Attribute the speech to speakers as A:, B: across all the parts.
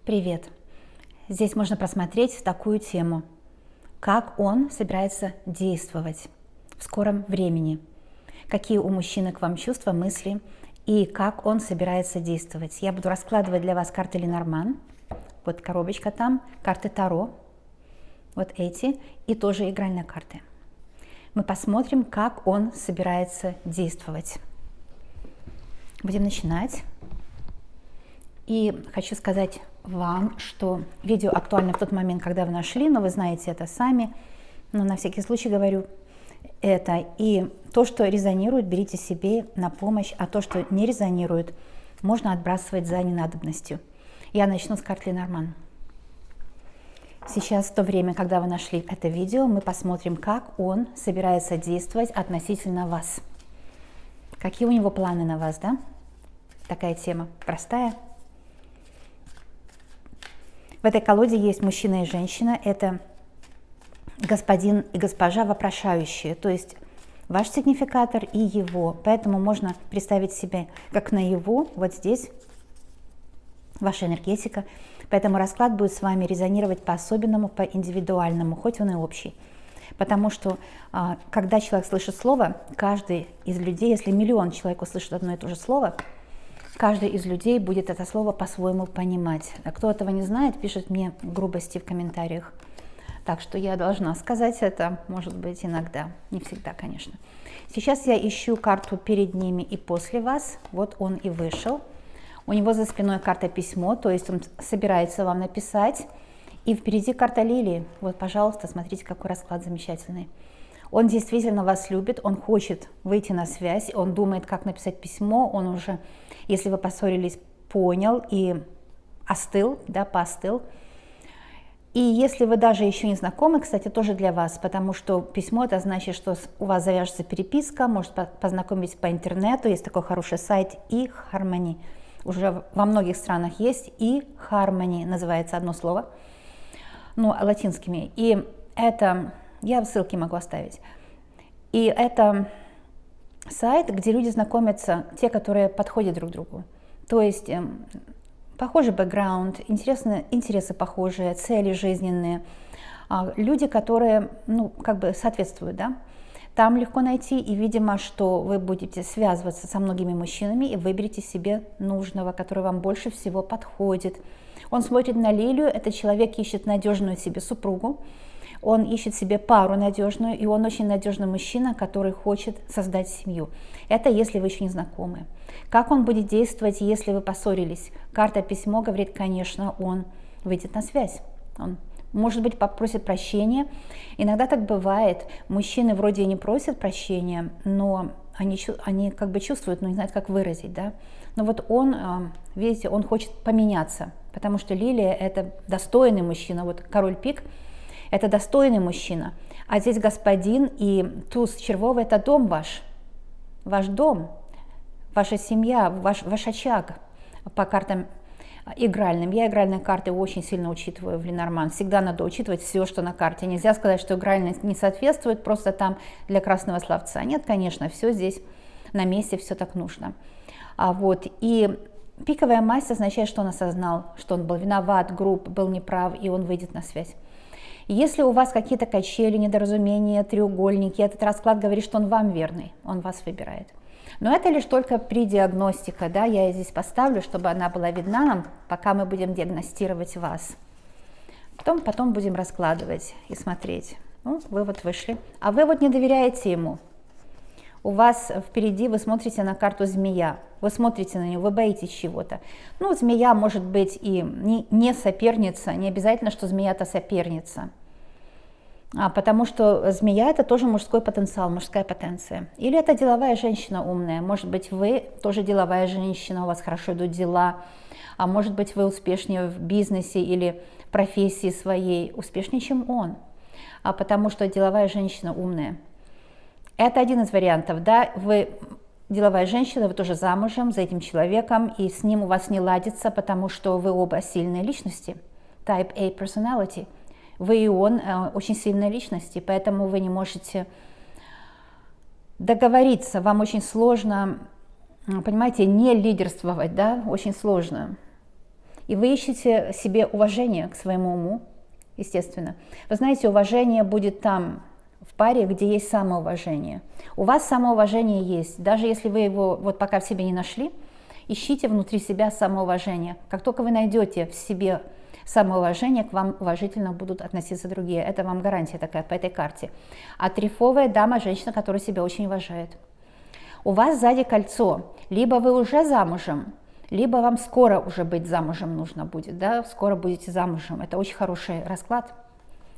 A: Привет! Здесь можно просмотреть такую тему, как он собирается действовать в скором времени, какие у мужчины к вам чувства, мысли и как он собирается действовать. Я буду раскладывать для вас карты Ленорман, вот коробочка там, карты Таро, вот эти, и тоже игральные карты. Мы посмотрим, как он собирается действовать. Будем начинать. И хочу сказать вам, что видео актуально в тот момент, когда вы нашли, но вы знаете это сами, но на всякий случай говорю это. И то, что резонирует, берите себе на помощь, а то, что не резонирует, можно отбрасывать за ненадобностью. Я начну с карты Ленорман. Сейчас, в то время, когда вы нашли это видео, мы посмотрим, как он собирается действовать относительно вас. Какие у него планы на вас, да? Такая тема простая. В этой колоде есть мужчина и женщина. Это господин и госпожа вопрошающие, то есть ваш сигнификатор и его. Поэтому можно представить себе, как на его, вот здесь, ваша энергетика. Поэтому расклад будет с вами резонировать по-особенному, по-индивидуальному, хоть он и общий. Потому что, когда человек слышит слово, каждый из людей, если миллион человек услышит одно и то же слово, каждый из людей будет это слово по-своему понимать. А кто этого не знает, пишет мне грубости в комментариях. Так что я должна сказать это, может быть, иногда, не всегда, конечно. Сейчас я ищу карту перед ними и после вас. Вот он и вышел. У него за спиной карта письмо, то есть он собирается вам написать. И впереди карта лилии. Вот, пожалуйста, смотрите, какой расклад замечательный. Он действительно вас любит, он хочет выйти на связь, он думает, как написать письмо, он уже, если вы поссорились, понял и остыл, да, поостыл. И если вы даже еще не знакомы, кстати, тоже для вас, потому что письмо, это значит, что у вас завяжется переписка, может познакомиться по интернету, есть такой хороший сайт eHarmony. Уже во многих странах есть eHarmony, называется одно слово, ну, латинскими. И это... Я ссылки могу оставить. И это сайт, где люди знакомятся, те, которые подходят друг другу. То есть похожий бэкграунд, интересы похожие, цели жизненные. Люди, которые, ну, как бы соответствуют, да. Там легко найти, и, видимо, что вы будете связываться со многими мужчинами и выберете себе нужного, который вам больше всего подходит. Он смотрит на лилию, этот человек ищет надежную себе супругу. Он ищет себе пару надежную, и он очень надежный мужчина, который хочет создать семью. Это если вы еще не знакомы. Как он будет действовать, если вы поссорились? Карта письмо говорит, конечно, он выйдет на связь. Он, может быть, попросит прощения. Иногда так бывает. Мужчины вроде и не просят прощения, но они как бы чувствуют, но не знают, как выразить. Да? Но вот он, видите, он хочет поменяться, потому что лилия – это достойный мужчина. Вот король пик – это достойный мужчина. А здесь господин и туз червовый – это дом ваш дом, ваша семья, ваш очаг по картам игральным. Я игральные карты очень сильно учитываю в Ленорман. Всегда надо учитывать все, что на карте. Нельзя сказать, что игральные не соответствует, просто там для красного словца. Нет, конечно, все здесь на месте, все так нужно. И пиковая масть означает, что он осознал, что он был виноват, груб, был неправ, и он выйдет на связь. Если у вас какие-то качели, недоразумения, треугольники, этот расклад говорит, что он вам верный, он вас выбирает. Но это лишь только при диагностике, да, я здесь поставлю, чтобы она была видна нам, пока мы будем диагностировать вас. Потом будем раскладывать и смотреть. Ну, вы вот вышли, а вы вот не доверяете ему. У вас впереди, вы смотрите на карту змея, вы смотрите на нее, вы боитесь чего-то. Ну, змея может быть и не соперница, не обязательно, что змея-то соперница. Потому что змея – это тоже мужской потенциал, мужская потенция. Или это деловая женщина умная, может быть, вы тоже деловая женщина, у вас хорошо идут дела, а может быть, вы успешнее в бизнесе или в профессии своей, успешнее, чем он, потому что деловая женщина умная. Это один из вариантов, да, вы деловая женщина, вы тоже замужем за этим человеком, и с ним у вас не ладится, потому что вы оба сильные личности, type A personality, вы и он очень сильные личности, поэтому вы не можете договориться, вам очень сложно, понимаете, не лидерствовать, да, очень сложно. И вы ищете себе уважение к своему уму, естественно. Вы знаете, уважение будет там, в паре, где есть самоуважение. У вас самоуважение есть. Даже если вы его вот пока в себе не нашли, ищите внутри себя самоуважение. Как только вы найдете в себе самоуважение, к вам уважительно будут относиться другие. Это вам гарантия такая по этой карте. А трефовая дама – женщина, которая себя очень уважает. У вас сзади кольцо. Либо вы уже замужем, либо вам скоро уже быть замужем нужно будет. Да? Скоро будете замужем. Это очень хороший расклад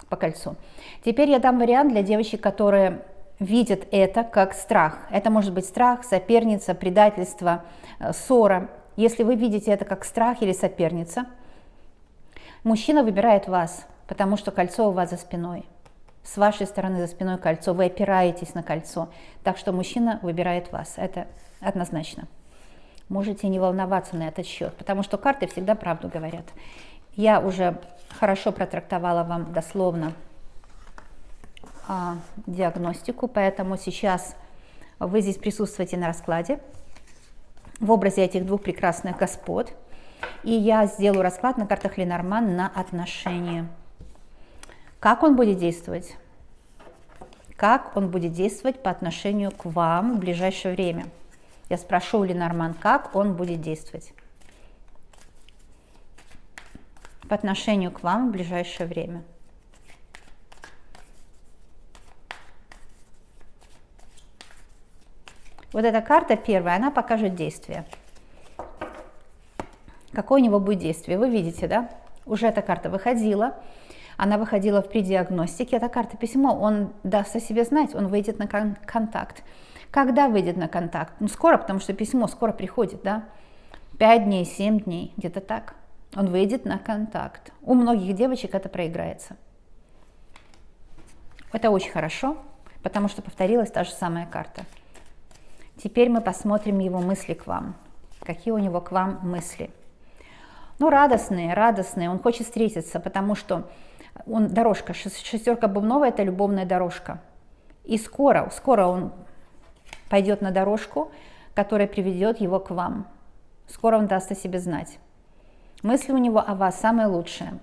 A: по кольцу. Теперь я дам вариант для девочек, которые видят это как страх. Это может быть страх, соперница, предательство, ссора. Если вы видите это как страх или соперница, мужчина выбирает вас, потому что кольцо у вас за спиной. С вашей стороны за спиной кольцо, вы опираетесь на кольцо. Так что мужчина выбирает вас. Это однозначно. Можете не волноваться на этот счет, потому что карты всегда правду говорят. Я уже хорошо протрактовала вам дословно диагностику, поэтому сейчас вы здесь присутствуете на раскладе в образе этих двух прекрасных господ. И я сделаю расклад на картах Ленорман на отношения. Как он будет действовать? Как он будет действовать по отношению к вам в ближайшее время? Я спрошу у Ленорман, как он будет действовать по отношению к вам в ближайшее время. Вот эта карта первая, она покажет действие. Какое у него будет действие? Вы видите, да? Уже эта карта выходила. Она выходила в предиагностике. Эта карта письмо, он даст о себе знать, он выйдет на контакт. Когда выйдет на контакт? Ну, скоро, потому что письмо скоро приходит, да? 5 дней, 7 дней, где-то так. Он выйдет на контакт. У многих девочек это проиграется. Это очень хорошо, потому что повторилась та же самая карта. Теперь мы посмотрим его мысли к вам. Какие у него к вам мысли? Ну, радостные, радостные. Он хочет встретиться, потому что он дорожка, шестерка бубновая – это любовная дорожка. И скоро он пойдет на дорожку, которая приведет его к вам. Скоро он даст о себе знать. Мысли у него о вас самые лучшие,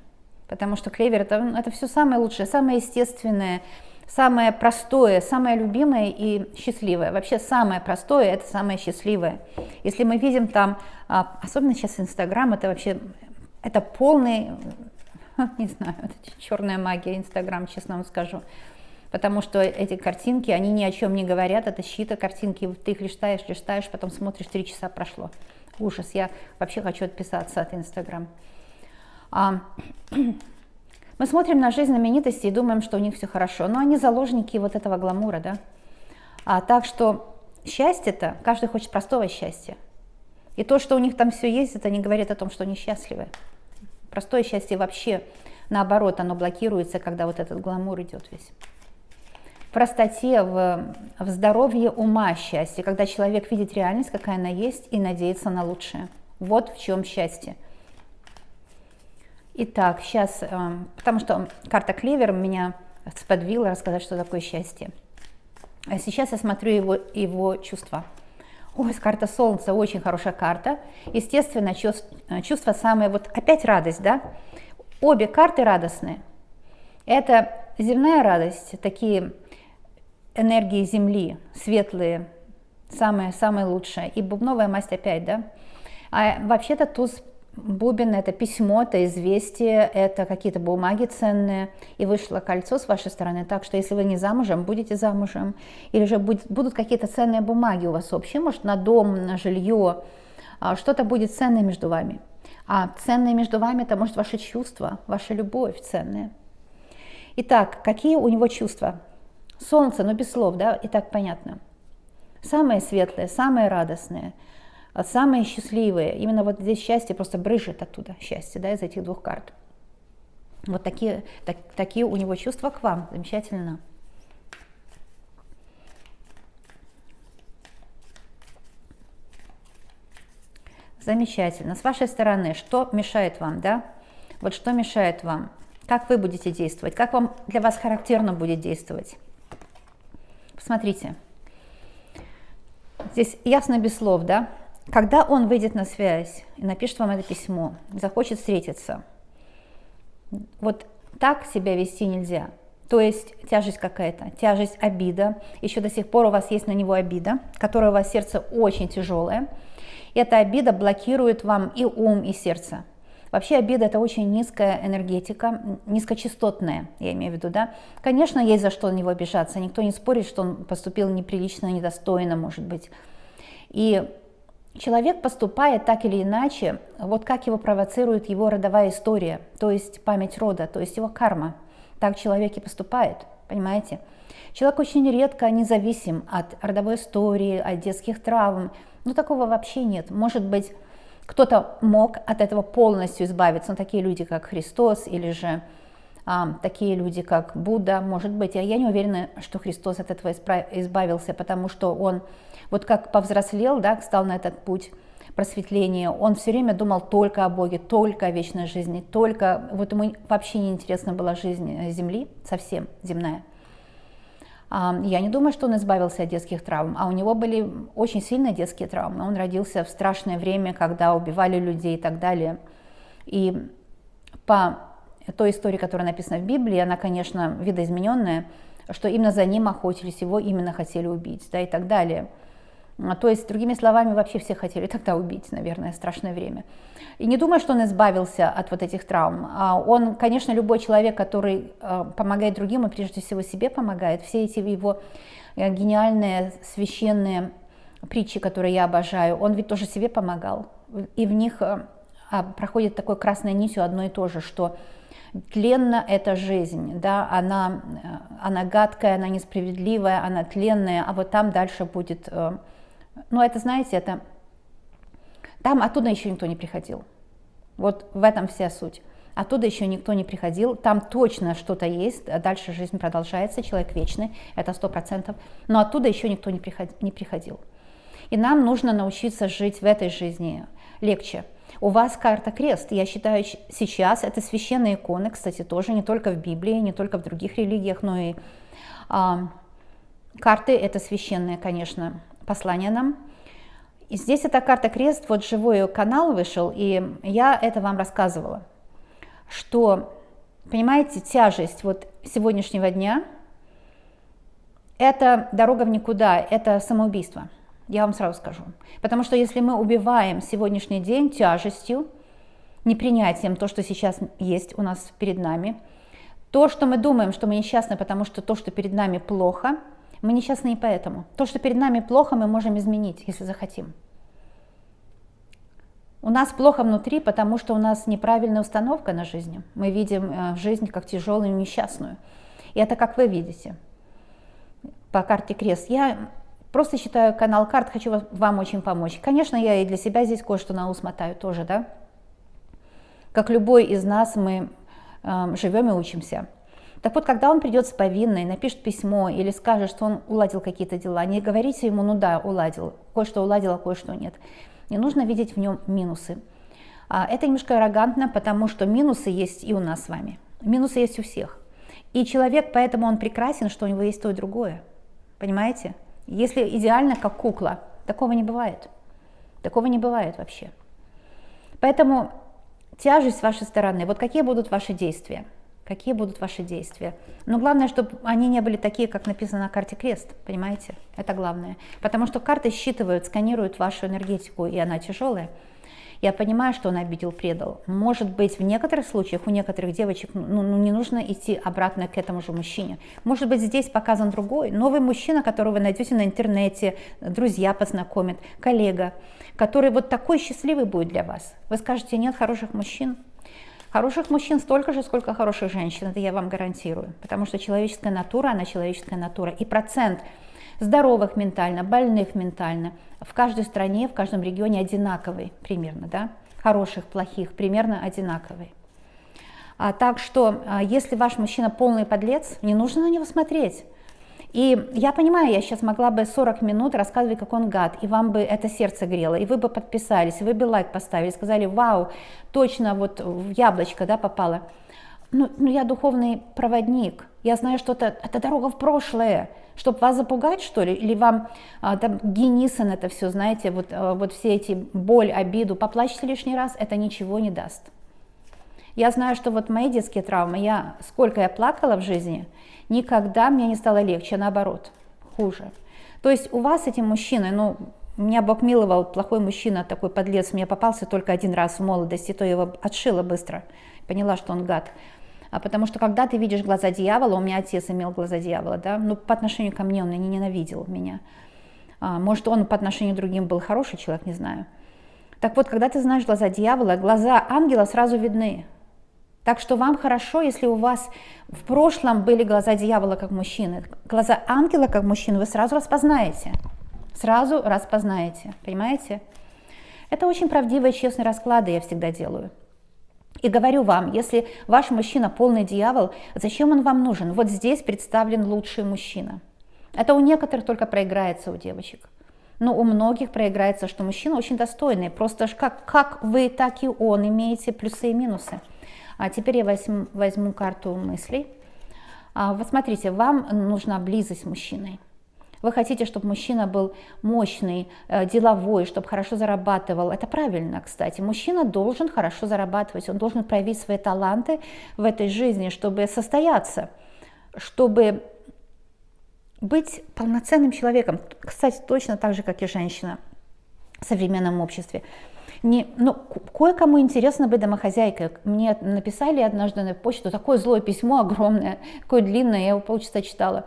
A: потому что клевер – это все самое лучшее, самое естественное, самое простое, самое любимое и счастливое. Вообще самое простое – это самое счастливое. Если мы видим там, особенно сейчас Инстаграм, это вообще, это полный, не знаю, это черная магия Инстаграм, честно вам скажу. Потому что эти картинки, они ни о чем не говорят, это чьи-то картинки, ты их листаешь, потом смотришь, 3 часа прошло. Ужас, я вообще хочу отписаться от Инстаграм. Мы смотрим на жизнь знаменитостей и думаем, что у них все хорошо, но они заложники вот этого гламура, да. Так что счастье-то, каждый хочет простого счастья. И то, что у них там все есть, это не говорит о том, что они счастливы. Простое счастье вообще, наоборот, оно блокируется, когда вот этот гламур идет весь. В простоте, в здоровье ума счастье, когда человек видит реальность, какая она есть, и надеется на лучшее. Вот в чем счастье. Итак, сейчас, потому что карта клевер меня сподвигла рассказать, что такое счастье. А сейчас я смотрю его чувства. Ой, карта Солнца, очень хорошая карта. Естественно, чувство самое, вот опять радость, да? Обе карты радостные. Это земная радость, такие энергии Земли, светлые, самое лучшее. И бубновая масть опять, да? А вообще-то туз бубен – это письмо, это известие, это какие-то бумаги ценные. И вышло кольцо с вашей стороны, так что если вы не замужем, будете замужем. Или же будут какие-то ценные бумаги у вас общие, может, на дом, на жилье. Что-то будет ценное между вами. А ценное между вами – это, может, ваши чувства, ваша любовь ценная. Итак, какие у него чувства? Солнце, но без слов, да, и так понятно. Самое светлое, самое радостное, самые счастливые. Именно вот здесь счастье просто брызжет оттуда, счастье, да, из этих двух карт. Вот такие у него чувства к вам. Замечательно. Замечательно. С вашей стороны, что мешает вам, да? Вот что мешает вам? Как вы будете действовать? Как вам для вас характерно будет действовать? Посмотрите. Здесь ясно без слов, да? когда он выйдет на связь и напишет вам это письмо, захочет встретиться, вот так себя вести нельзя. То есть тяжесть какая-то, тяжесть, обида. Еще до сих пор у вас есть на него обида, которая у вас в сердце очень тяжелая. Эта обида блокирует вам и ум, и сердце. Вообще обида — это очень низкая энергетика, низкочастотная, я имею в виду, да. Конечно, есть за что на него обижаться, никто не спорит, что он поступил неприлично, недостойно, может быть. И человек поступает так или иначе, вот как его провоцирует его родовая история, то есть память рода, то есть его карма. Так человек и поступает, понимаете? Человек очень редко независим от родовой истории, от детских травм, но такого вообще нет. Может быть, кто-то мог от этого полностью избавиться, но такие люди, как Христос, или же такие люди, как Будда, может быть. Я не уверена, что Христос от этого избавился, потому что он, вот как повзрослел, да, стал на этот путь просветления, он все время думал только о Боге, только о вечной жизни, только, вот ему вообще не интересна была жизнь земли, совсем земная. Я не думаю, что он избавился от детских травм, а у него были очень сильные детские травмы. Он родился в страшное время, когда убивали людей и так далее. И по той истории, которая написана в Библии, она, конечно, видоизмененная, что именно за ним охотились, его именно хотели убить, да, и так далее. То есть, другими словами, вообще все хотели тогда убить, наверное, страшное время. И не думаю, что он избавился от вот этих травм. Он, конечно, любой человек, который помогает другим, и прежде всего себе помогает. Все эти его гениальные священные притчи, которые я обожаю, он ведь тоже себе помогал. И в них проходит такой красной нитью одно и то же, что тленна эта жизнь, да, она гадкая, она несправедливая, она тленная, а вот там дальше будет... Ну, это, знаете, это... Там оттуда еще никто не приходил. Вот в этом вся суть. Оттуда еще никто не приходил. Там точно что-то есть. Дальше жизнь продолжается. Человек вечный. Это 100%. Но оттуда еще никто не приходил. И нам нужно научиться жить в этой жизни легче. У вас карта крест. Я считаю, сейчас это священные иконы, кстати, тоже не только в Библии, не только в других религиях, но и карты это священные, конечно, послание нам. И здесь эта карта крест, вот живой ее канал вышел, и я это вам рассказывала, что, понимаете, тяжесть вот сегодняшнего дня – это дорога в никуда, это самоубийство, я вам сразу скажу. Потому что если мы убиваем сегодняшний день тяжестью, непринятием то, что сейчас есть у нас перед нами, то, что мы думаем, что мы несчастны, потому что то, что перед нами плохо, мы несчастны не поэтому. То, что перед нами плохо, мы можем изменить, если захотим. У нас плохо внутри, потому что у нас неправильная установка на жизнь. Мы видим жизнь как тяжелую и несчастную. И это как вы видите по карте крест. Я просто считаю канал карт, хочу вам очень помочь. Конечно, я и для себя здесь кое-что на ус мотаю тоже, да. Как любой из нас, мы живем и учимся. Так вот, когда он придет с повинной, напишет письмо или скажет, что он уладил какие-то дела, не говорите ему, ну да, уладил, кое-что уладил, а кое-что нет. Не нужно видеть в нем минусы. Это немножко аррогантно, потому что минусы есть и у нас с вами. Минусы есть у всех. И человек, поэтому он прекрасен, что у него есть то и другое. Понимаете? Если идеально, как кукла, такого не бывает. Такого не бывает вообще. Поэтому тяжесть с вашей стороны. Вот какие будут ваши действия? Какие будут ваши действия? Но главное, чтобы они не были такие, как написано на карте крест, понимаете? Это главное. Потому что карты считывают, сканируют вашу энергетику, и она тяжелая. Я понимаю, что он обидел, предал. Может быть, в некоторых случаях у некоторых девочек не нужно идти обратно к этому же мужчине. Может быть, здесь показан другой, новый мужчина, которого вы найдете на интернете, друзья познакомят, коллега, который вот такой счастливый будет для вас. Вы скажете, нет хороших мужчин? Хороших мужчин столько же, сколько хороших женщин, это я вам гарантирую. Потому что человеческая натура, она человеческая натура. И процент здоровых ментально, больных ментально в каждой стране, в каждом регионе одинаковый примерно, да? Хороших, плохих, примерно одинаковый. Так что, если ваш мужчина полный подлец, не нужно на него смотреть. И я понимаю, я сейчас могла бы 40 минут рассказывать, как он гад, и вам бы это сердце грело, и вы бы подписались, и вы бы лайк поставили, сказали, вау, точно вот в яблочко, да, попало. ну я духовный проводник, я знаю, что это дорога в прошлое, чтобы вас запугать, что ли, или вам там Геннисон это все, знаете, вот все эти боль, обиду, поплачьте лишний раз, это ничего не даст. Я знаю, что вот мои детские травмы, сколько я плакала в жизни, никогда мне не стало легче, наоборот, хуже. То есть у вас эти мужчины, ну, меня Бог миловал, плохой мужчина, такой подлец, мне попался только один раз в молодости, то я его отшила быстро, поняла, что он гад. Потому что когда ты видишь глаза дьявола, у меня отец имел глаза дьявола, да, ну по отношению ко мне он не ненавидел меня. Может, он по отношению к другим был хороший человек, не знаю. Так вот, когда ты знаешь глаза дьявола, глаза ангела сразу видны. Так что вам хорошо, если у вас в прошлом были глаза дьявола как мужчины. Глаза ангела как мужчины вы сразу распознаете. Сразу распознаете, понимаете? Это очень правдивые, честные расклады я всегда делаю. И говорю вам, если ваш мужчина полный дьявол, зачем он вам нужен? Вот здесь представлен лучший мужчина. Это у некоторых только проиграется, у девочек. Но у многих проиграется, что мужчина очень достойный. Просто как вы, так и он имеете плюсы и минусы. А теперь я возьму карту мыслей. Вот смотрите, вам нужна близость с мужчиной. Вы хотите, чтобы мужчина был мощный, деловой, чтобы хорошо зарабатывал. Это правильно, кстати. Мужчина должен хорошо зарабатывать, он должен проявить свои таланты в этой жизни, чтобы состояться, чтобы быть полноценным человеком. Кстати, точно так же, как и женщина в современном обществе. Кое-кому интересно быть домохозяйкой. Мне написали однажды на почту такое злое письмо огромное, такое длинное, я его полчаса читала,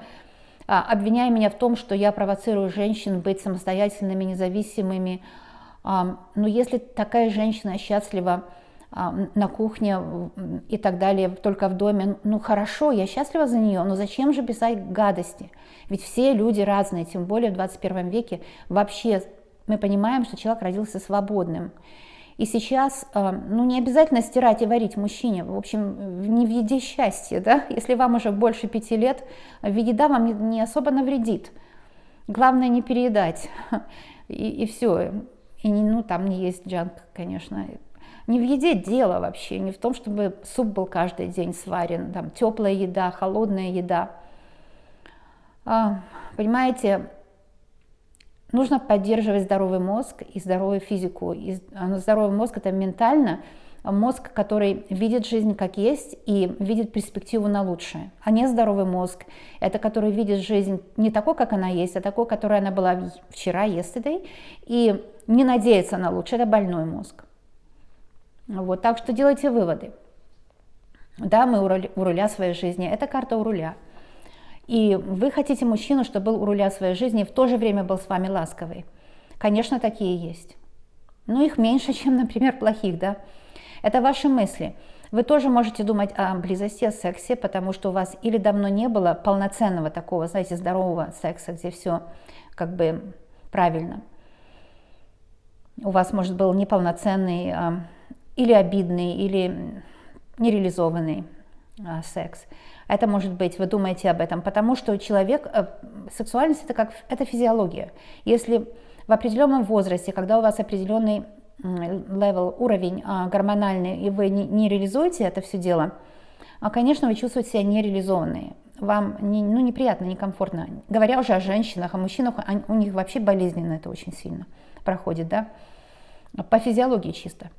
A: обвиняя меня в том, что я провоцирую женщин быть самостоятельными, независимыми. Но если такая женщина счастлива на кухне и так далее, только в доме, ну хорошо, я счастлива за нее, но зачем же писать гадости? Ведь все люди разные, тем более в 21 веке вообще мы понимаем, что человек родился свободным. И сейчас, не обязательно стирать и варить мужчине, в общем, не в еде счастье, да, если вам уже больше 5 лет, еда вам не особо навредит. Главное не переедать, и все, и не есть джанк, конечно. Не в еде дело вообще, не в том, чтобы суп был каждый день сварен, там теплая еда, холодная еда. Понимаете, нужно поддерживать здоровый мозг и здоровую физику. Здоровый мозг – это ментально мозг, который видит жизнь как есть и видит перспективу на лучшее. А нездоровый мозг – это который видит жизнь не такой, как она есть, а такой, которой она была вчера, yesterday, и не надеется на лучшее. Это больной мозг. Вот, так что делайте выводы. Да, мы у руля своей жизни. Это карта у руля. И вы хотите мужчину, чтобы был у руля своей жизни и в то же время был с вами ласковый. Конечно, такие есть. Но их меньше, чем, например, плохих, да. Это ваши мысли. Вы тоже можете думать о близости, о сексе, потому что у вас или давно не было полноценного такого, знаете, здорового секса, где все как бы правильно. У вас, может, был неполноценный или обидный, или нереализованный секс. Это может быть, вы думаете об этом, потому что человек, сексуальность это физиология. Если в определенном возрасте, когда у вас определенный уровень гормональный, и вы не реализуете это все дело, конечно, вы чувствуете себя нереализованные. Вам неприятно, некомфортно. Говоря уже о женщинах, о мужчинах, у них вообще болезненно это очень сильно проходит, да, по физиологии чисто.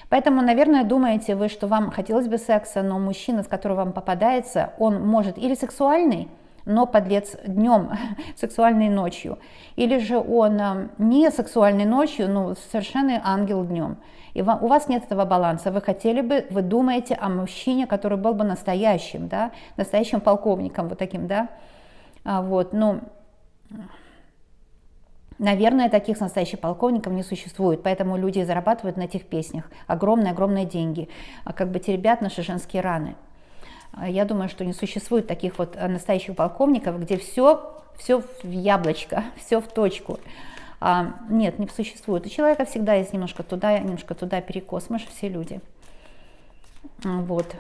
A: Поэтому, наверное, думаете вы, что вам хотелось бы секса, но мужчина, с которым вам попадается, он может или сексуальный, но подлец днем, сексуальный ночью, или же он не сексуальный ночью, но совершенный ангел днем. И у вас нет этого баланса. Вы думаете о мужчине, который был бы настоящим, да, настоящим полковником, вот таким, да, наверное, таких настоящих полковников не существует, поэтому люди зарабатывают на этих песнях огромные деньги, как бы теребят наши женские раны. Я думаю, что не существует таких вот настоящих полковников, где все в яблочко, все в точку. Нет, не существует. У человека всегда есть немножко туда перекос, мы же все люди. Вот.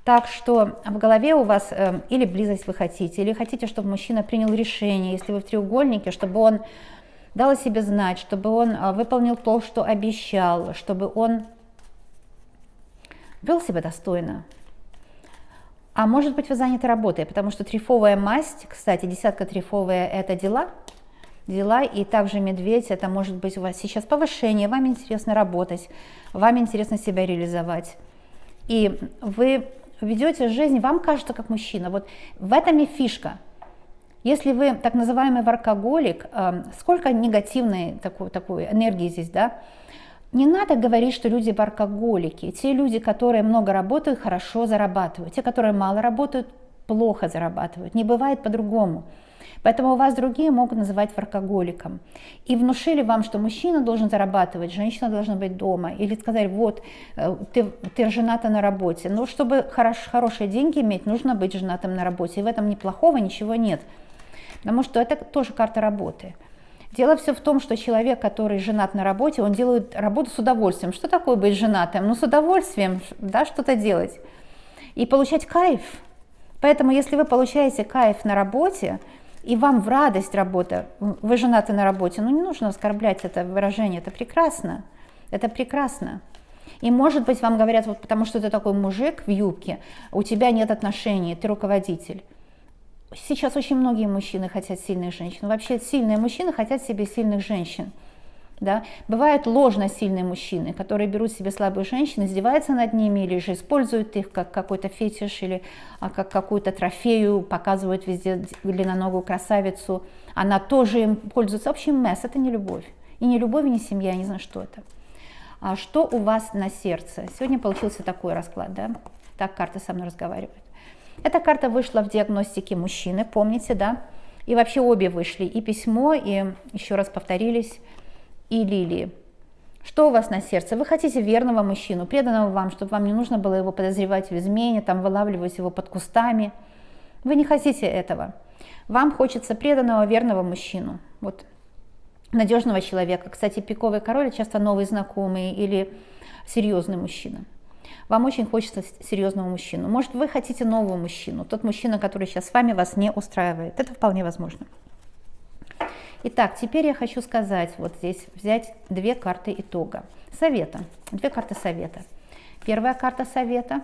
A: Так что в голове у вас или близость вы хотите, или хотите, чтобы мужчина принял решение, если вы в треугольнике, чтобы он дал о себе знать, чтобы он выполнил то, что обещал, чтобы он вел себя достойно. А может быть, вы заняты работой, потому что трифовая масть, кстати, десятка трифовая – это дела, и также медведь – это может быть у вас сейчас повышение, вам интересно работать, вам интересно себя реализовать. И вы ведете жизнь, вам кажется, как мужчина. Вот в этом и фишка. Если вы так называемый воркоголик, сколько негативной такой энергии здесь, да? Не надо говорить, что люди воркоголики. Те люди, которые много работают, хорошо зарабатывают. Те, которые мало работают, плохо зарабатывают. Не бывает по-другому. Поэтому вас другие могут называть воркоголиком. И внушили вам, что мужчина должен зарабатывать, женщина должна быть дома. Или сказать, вот, ты жената на работе. Но чтобы хорошие деньги иметь, нужно быть женатым на работе. И в этом неплохого ничего нет. Потому что это тоже карта работы. Дело все в том, что человек, который женат на работе, он делает работу с удовольствием. Что такое быть женатым? Ну, с удовольствием, да, что-то делать. И получать кайф. Поэтому, если вы получаете кайф на работе, и вам в радость работа, вы женаты на работе, ну, не нужно оскорблять это выражение, это прекрасно. Это прекрасно. И, может быть, вам говорят, вот потому что ты такой мужик в юбке, у тебя нет отношений, ты руководитель. Сейчас очень многие мужчины хотят сильных женщин. Вообще сильные мужчины хотят себе сильных женщин. Да? Бывают ложно сильные мужчины, которые берут себе слабых женщин, издеваются над ними или же используют их как какой-то фетиш или как какую-то трофею, показывают везде длинноногую красавицу. Она тоже им пользуется. В общем, это не любовь. И не любовь, и не семья, не знаю, что это. А что у вас на сердце? Сегодня получился такой расклад, да? Так карта со мной разговаривает. Эта карта вышла в диагностике мужчины, помните, да? И вообще обе вышли, и письмо, и еще раз повторились, и лилии. Что у вас на сердце? Вы хотите верного мужчину, преданного вам, чтобы вам не нужно было его подозревать в измене, там вылавливать его под кустами. Вы не хотите этого. Вам хочется преданного, верного мужчину. Вот, надежного человека. Кстати, пиковый король часто новый знакомый или серьезный мужчина. Вам очень хочется серьезного мужчину. Может, вы хотите нового мужчину, тот мужчина, который сейчас с вами вас не устраивает. Это вполне возможно. Итак, теперь я хочу сказать, вот здесь взять две карты итога. Совета. Две карты совета. Первая карта совета.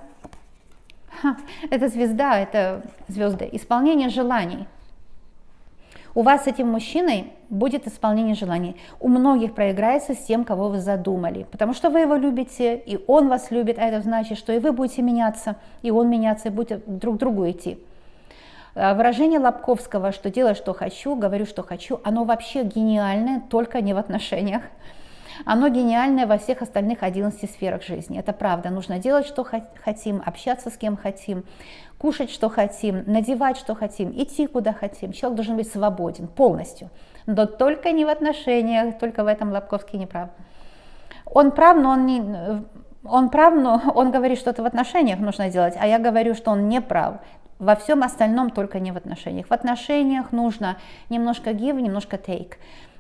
A: Это звезда, это звезды. Исполнение желаний. У вас с этим мужчиной будет исполнение желаний. У многих проиграется с тем, кого вы задумали. Потому что вы его любите, и он вас любит, а это значит, что и вы будете меняться, и он меняться, и будете друг к другу идти. Выражение Лобковского, что делаю, что хочу, говорю, что хочу, оно вообще гениальное, только не в отношениях. Оно гениальное во всех остальных 11 сферах жизни. Это правда. Нужно делать, что хотим, общаться с кем хотим, кушать, что хотим, надевать, что хотим, идти, куда хотим. Человек должен быть свободен полностью. Но только не в отношениях, только в этом Лобковский не прав. Он прав, но он говорит, что это в отношениях нужно делать, а я говорю, что он не прав. Во всем остальном только не в отношениях. В отношениях нужно немножко give, немножко take.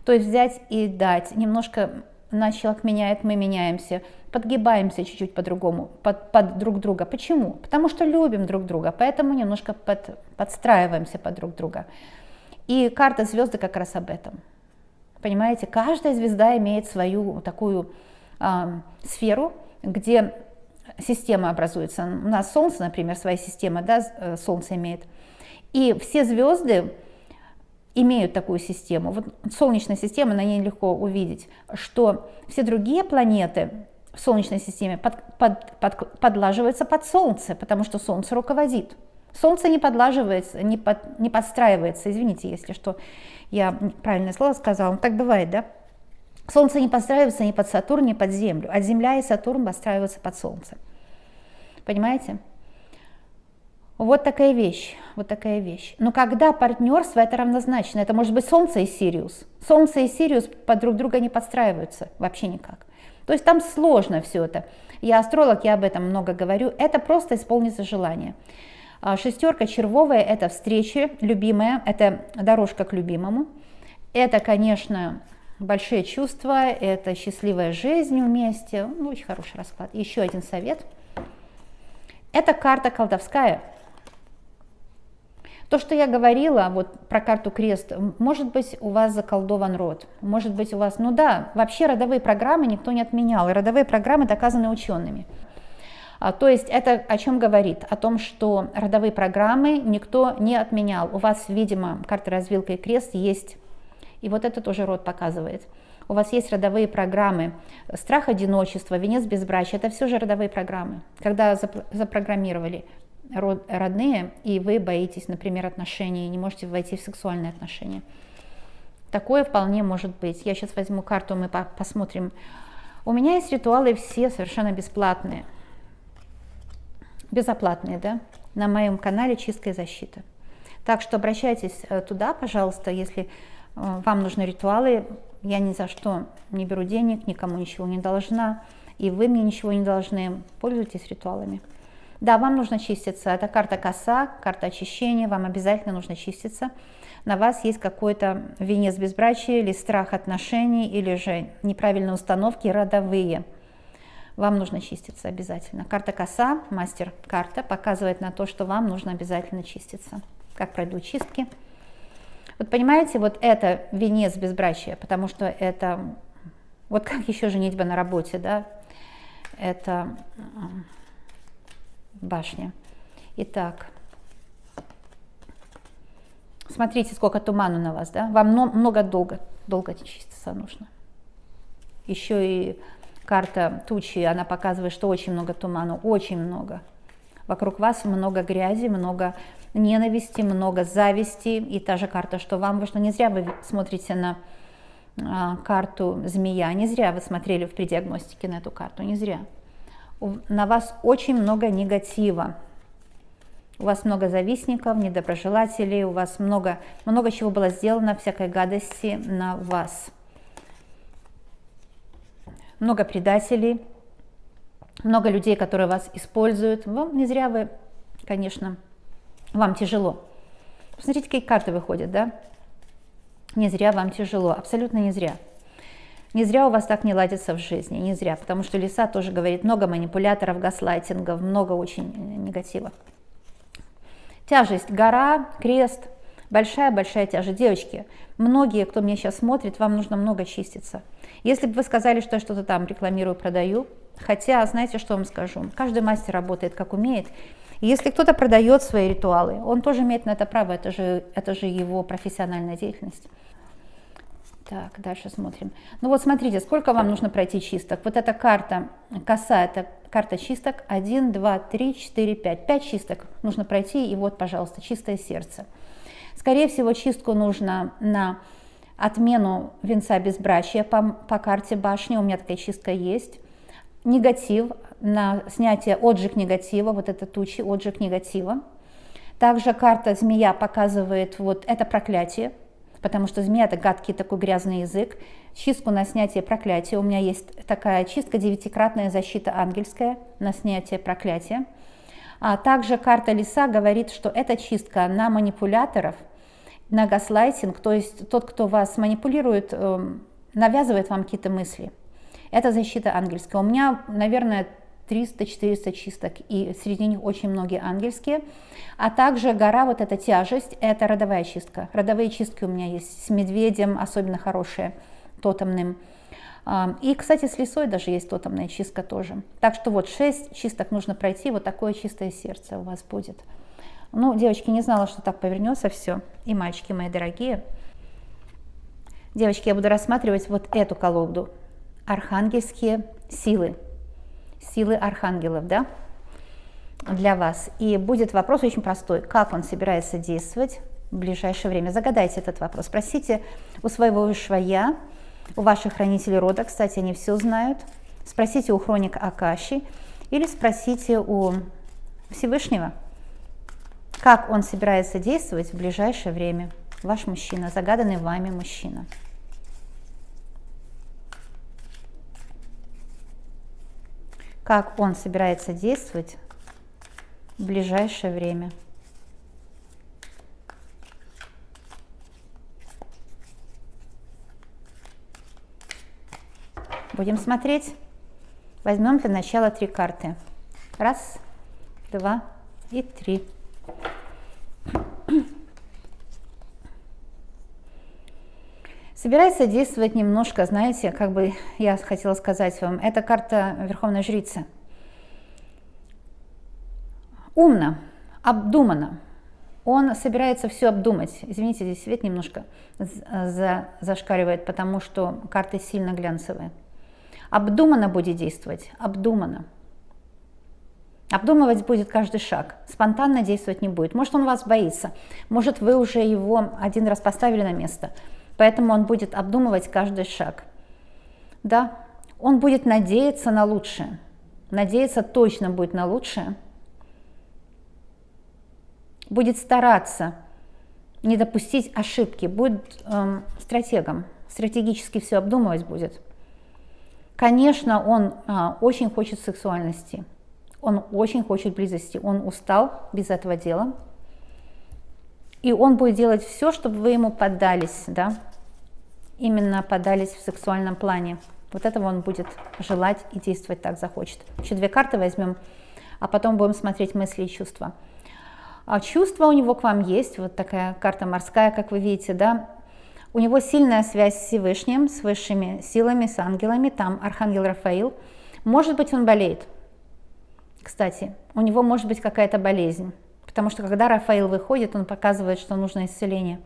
A: То есть взять и дать, немножко наш человек меняет, мы меняемся, подгибаемся чуть-чуть по-другому, под друг друга. Почему? Потому что любим друг друга, поэтому немножко подстраиваемся под друг друга. И карта звезды как раз об этом. Понимаете, каждая звезда имеет свою такую сферу, где система образуется. У нас Солнце, например, своя система, да, Солнце имеет. И все звезды имеют такую систему. Вот Солнечная система, на ней легко увидеть, что все другие планеты в Солнечной системе подлаживаются под Солнце, потому что Солнце руководит. Солнце не подлаживается, не подстраивается, извините, если что, я правильное слово сказала, так бывает, да? Солнце не подстраивается ни под Сатурн, ни под Землю, а Земля и Сатурн подстраиваются под Солнце. Понимаете? Вот такая вещь, вот такая вещь. Но когда партнерство, это равнозначно, это может быть Солнце и Сириус. Солнце и Сириус под друг друга не подстраиваются вообще никак. То есть там сложно все это. Я астролог, я об этом много говорю. Это просто исполнится желание. Шестерка червовая – это встречи, любимая, это дорожка к любимому. Это, конечно, большие чувства, это счастливая жизнь вместе. Ну, очень хороший расклад. Еще один совет. Это карта колдовская. То, что я говорила вот про карту крест, может быть, у вас заколдован род, может быть, у вас, ну да, вообще родовые программы никто не отменял, и родовые программы доказаны учеными. То есть это о чем говорит? О том, что родовые программы никто не отменял. У вас, видимо, карта развилка и крест есть, и вот это тоже род показывает. У вас есть родовые программы. Страх одиночества, венец безбрачия, это все же родовые программы. Когда запрограммировали родные, и вы боитесь, например, отношений, и не можете войти в сексуальные отношения. Такое вполне может быть. Я сейчас возьму карту, мы посмотрим. У меня есть ритуалы все совершенно бесплатные. Безоплатные, да? На моем канале «Чистка и защита». Так что обращайтесь туда, пожалуйста, если вам нужны ритуалы. Я ни за что не беру денег, никому ничего не должна, и вы мне ничего не должны. Пользуйтесь ритуалами. Да, вам нужно чиститься. Это карта коса, карта очищения. Вам обязательно нужно чиститься. На вас есть какой-то венец безбрачия или страх отношений, или же неправильные установки родовые. Вам нужно чиститься обязательно. Карта коса, мастер карта, показывает на то, что вам нужно обязательно чиститься. Как пройдут чистки. Вот понимаете, вот это венец безбрачия, потому что это, вот как еще женитьба на работе, да, это башня. Итак, смотрите, сколько тумана на вас, да, вам долго чиститься нужно. Еще и карта тучи, она показывает, что очень много тумана, очень много. Вокруг вас много грязи, много ненависти, много зависти. И та же карта, что вам вышло. Не зря вы смотрите на карту змея, не зря вы смотрели в предиагностике на эту карту, не зря. На вас очень много негатива. У вас много завистников, недоброжелателей, у вас много чего было сделано, всякой гадости на вас. Много предателей, много людей, которые вас используют. Не зря вы, конечно, вам тяжело. Посмотрите, какие карты выходят, да? Не зря вам тяжело, абсолютно не зря. Не зря у вас так не ладится в жизни, не зря, потому что лиса тоже говорит много манипуляторов, гаслайтингов, много очень негатива. Тяжесть, гора, крест, большая-большая тяжесть. Девочки, многие, кто меня сейчас смотрит, вам нужно много чиститься. Если бы вы сказали, что я что-то там рекламирую, продаю, хотя, знаете, что вам скажу, каждый мастер работает как умеет. И если кто-то продает свои ритуалы, он тоже имеет на это право, это же его профессиональная деятельность. Так, дальше смотрим. Ну вот смотрите, сколько вам нужно пройти чисток. Вот эта карта коса, это карта чисток. 1, 2, 3, 4, 5. 5 чисток нужно пройти, и вот, пожалуйста, чистое сердце. Скорее всего, чистку нужно на отмену венца безбрачия по карте башни. У меня такая чистка есть. Негатив, на снятие, отжиг негатива, вот это тучи, отжиг негатива. Также карта змея показывает вот это проклятие, потому что змея — это гадкий такой грязный язык. Чистку на снятие проклятия. У меня есть такая чистка, 9-кратная защита ангельская на снятие проклятия. А также карта лиса говорит, что это чистка на манипуляторов, на гаслайтинг, то есть тот, кто вас манипулирует, навязывает вам какие-то мысли. Это защита ангельская. У меня, наверное, 300-400 чисток, и среди них очень многие ангельские. А также гора, вот эта тяжесть, это родовая чистка. Родовые чистки у меня есть с медведем, особенно хорошие, тотемным. И, кстати, с лисой даже есть тотемная чистка тоже. Так что вот 6 чисток нужно пройти, вот такое чистое сердце у вас будет. Ну, девочки, не знала, что так повернется все. И мальчики мои дорогие. Девочки, я буду рассматривать вот эту колоду. Архангельские силы. Силы архангелов, да, для вас. И будет вопрос очень простой. Как он собирается действовать в ближайшее время? Загадайте этот вопрос. Спросите у своего высшего я, у ваших хранителей рода, кстати, они все знают. Спросите у хроника Акаши или спросите у Всевышнего, как он собирается действовать в ближайшее время. Ваш мужчина, загаданный вами мужчина. Как он собирается действовать в ближайшее время. Будем смотреть. Возьмем для начала 3 карты. 1, 2 и 3. Собирается действовать немножко, знаете, как бы я хотела сказать вам, это карта Верховной Жрицы. Умно, обдуманно. Он собирается все обдумать. Извините, здесь свет немножко зашкаливает, потому что карты сильно глянцевые. Обдуманно будет действовать, обдуманно. Обдумывать будет каждый шаг, спонтанно действовать не будет. Может, он вас боится, может, вы уже его один раз поставили на место, поэтому он будет обдумывать каждый шаг. Да, он будет надеяться на лучшее, надеяться точно будет на лучшее, будет стараться не допустить ошибки, будет стратегом, стратегически все обдумывать будет. Конечно, он очень хочет сексуальности. Он очень хочет близости, он устал без этого дела. И он будет делать все, чтобы вы ему поддались, да? Именно поддались в сексуальном плане. Вот этого он будет желать и действовать так захочет. Еще 2 карты возьмем, а потом будем смотреть мысли и чувства. А чувства у него к вам есть, вот такая карта морская, как вы видите, да? У него сильная связь с Всевышним, с высшими силами, с ангелами, там архангел Рафаил. Может быть, он болеет. Кстати, у него может быть какая-то болезнь, потому что когда Рафаил выходит, он показывает, что нужно исцеление.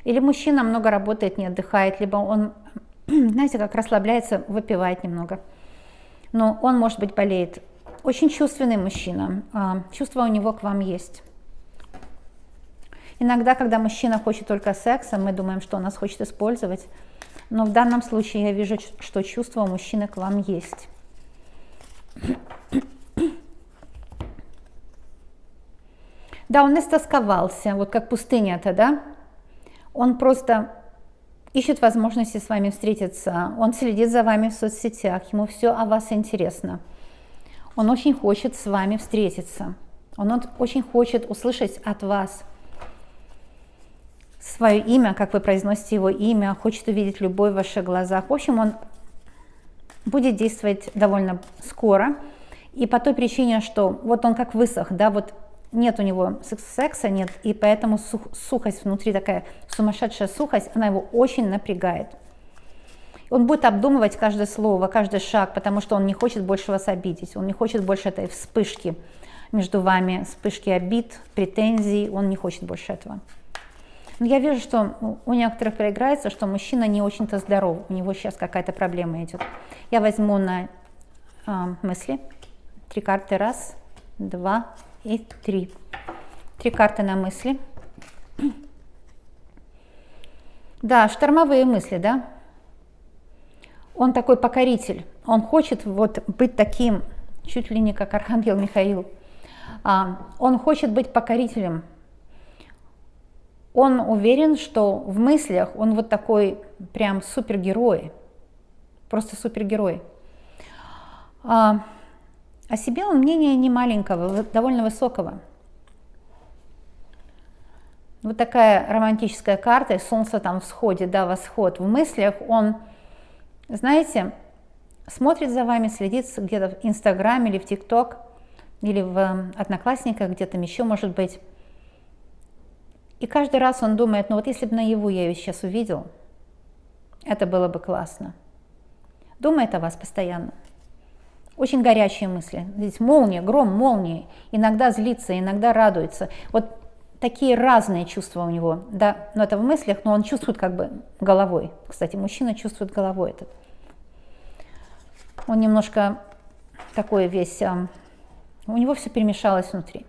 A: Или мужчина много работает, не отдыхает, либо он, знаете, как расслабляется, выпивает немного. Но он, может быть, болеет. Очень чувственный мужчина, чувства у него к вам есть. Иногда, когда мужчина хочет только секса, мы думаем, что он нас хочет использовать, но в данном случае я вижу, что чувства у мужчины к вам есть. Да, он истосковался, вот как пустыня-то, да? Он просто ищет возможности с вами встретиться, он следит за вами в соцсетях, ему все о вас интересно. Он очень хочет с вами встретиться, он очень хочет услышать от вас свое имя, как вы произносите его имя, хочет увидеть любовь в ваших глазах. В общем, он будет действовать довольно скоро, и по той причине, что вот он как высох, да, вот нет у него секса, нет, и поэтому сухость внутри, такая сумасшедшая сухость, она его очень напрягает. Он будет обдумывать каждое слово, каждый шаг, потому что он не хочет больше вас обидеть, он не хочет больше этой вспышки между вами, вспышки обид, претензий, он не хочет больше этого. Но я вижу, что у некоторых проиграется, что мужчина не очень-то здоров, у него сейчас какая-то проблема идет. Я возьму на мысли 3 карты, 1, 2 и 3. 3 карты на мысли. Да, штормовые мысли, да. Он такой покоритель. Он хочет вот быть таким, чуть ли не как архангел Михаил. Он хочет быть покорителем. Он уверен, что в мыслях он вот такой прям супергерой. Просто супергерой. О себе он мнение не маленького, довольно высокого. Вот такая романтическая карта, солнце там всходит, да, восход. В мыслях он, знаете, смотрит за вами, следит где-то в Инстаграме или в ТикТок, или в Одноклассниках, где-то еще, может быть. И каждый раз он думает, ну вот если бы наяву я ее сейчас увидел, это было бы классно. Думает о вас постоянно. Очень горячие мысли. Здесь молния, гром, молнии. Иногда злится, иногда радуется. Вот такие разные чувства у него. Да, но это в мыслях, но он чувствует как бы головой. Кстати, мужчина чувствует головой этот. Он немножко такой весь, у него все перемешалось внутри.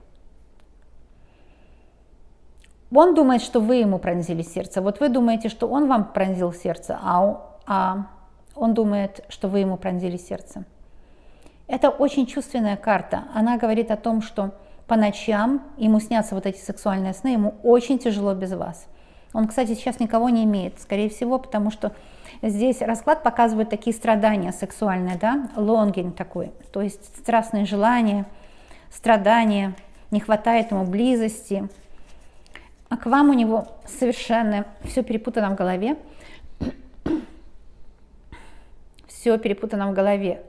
A: Он думает, что вы ему пронзили сердце. Вот вы думаете, что он вам пронзил сердце, а он думает, что вы ему пронзили сердце. Это очень чувственная карта. Она говорит о том, что по ночам ему снятся вот эти сексуальные сны, ему очень тяжело без вас. Он, кстати, сейчас никого не имеет, скорее всего, потому что здесь расклад показывает такие страдания сексуальные, да, лонгинг такой, то есть страстные желания, страдания, не хватает ему близости. А к вам у него совершенно все перепутано в голове. Все перепутано в голове.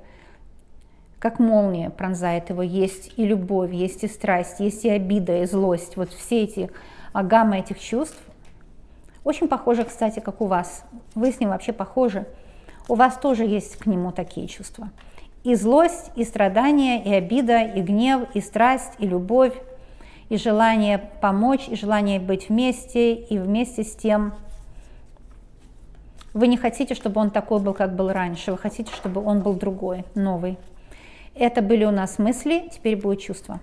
A: Как молния пронзает его. Есть и любовь, есть и страсть, есть и обида, и злость. Вот все эти гамма этих чувств. Очень похоже, кстати, как у вас. Вы с ним вообще похожи. У вас тоже есть к нему такие чувства. И злость, и страдания, и обида, и гнев, и страсть, и любовь, и желание помочь, и желание быть вместе, и вместе с тем вы не хотите, чтобы он такой был, как был раньше, вы хотите, чтобы он был другой, новый. Это были у нас мысли, теперь будет чувства.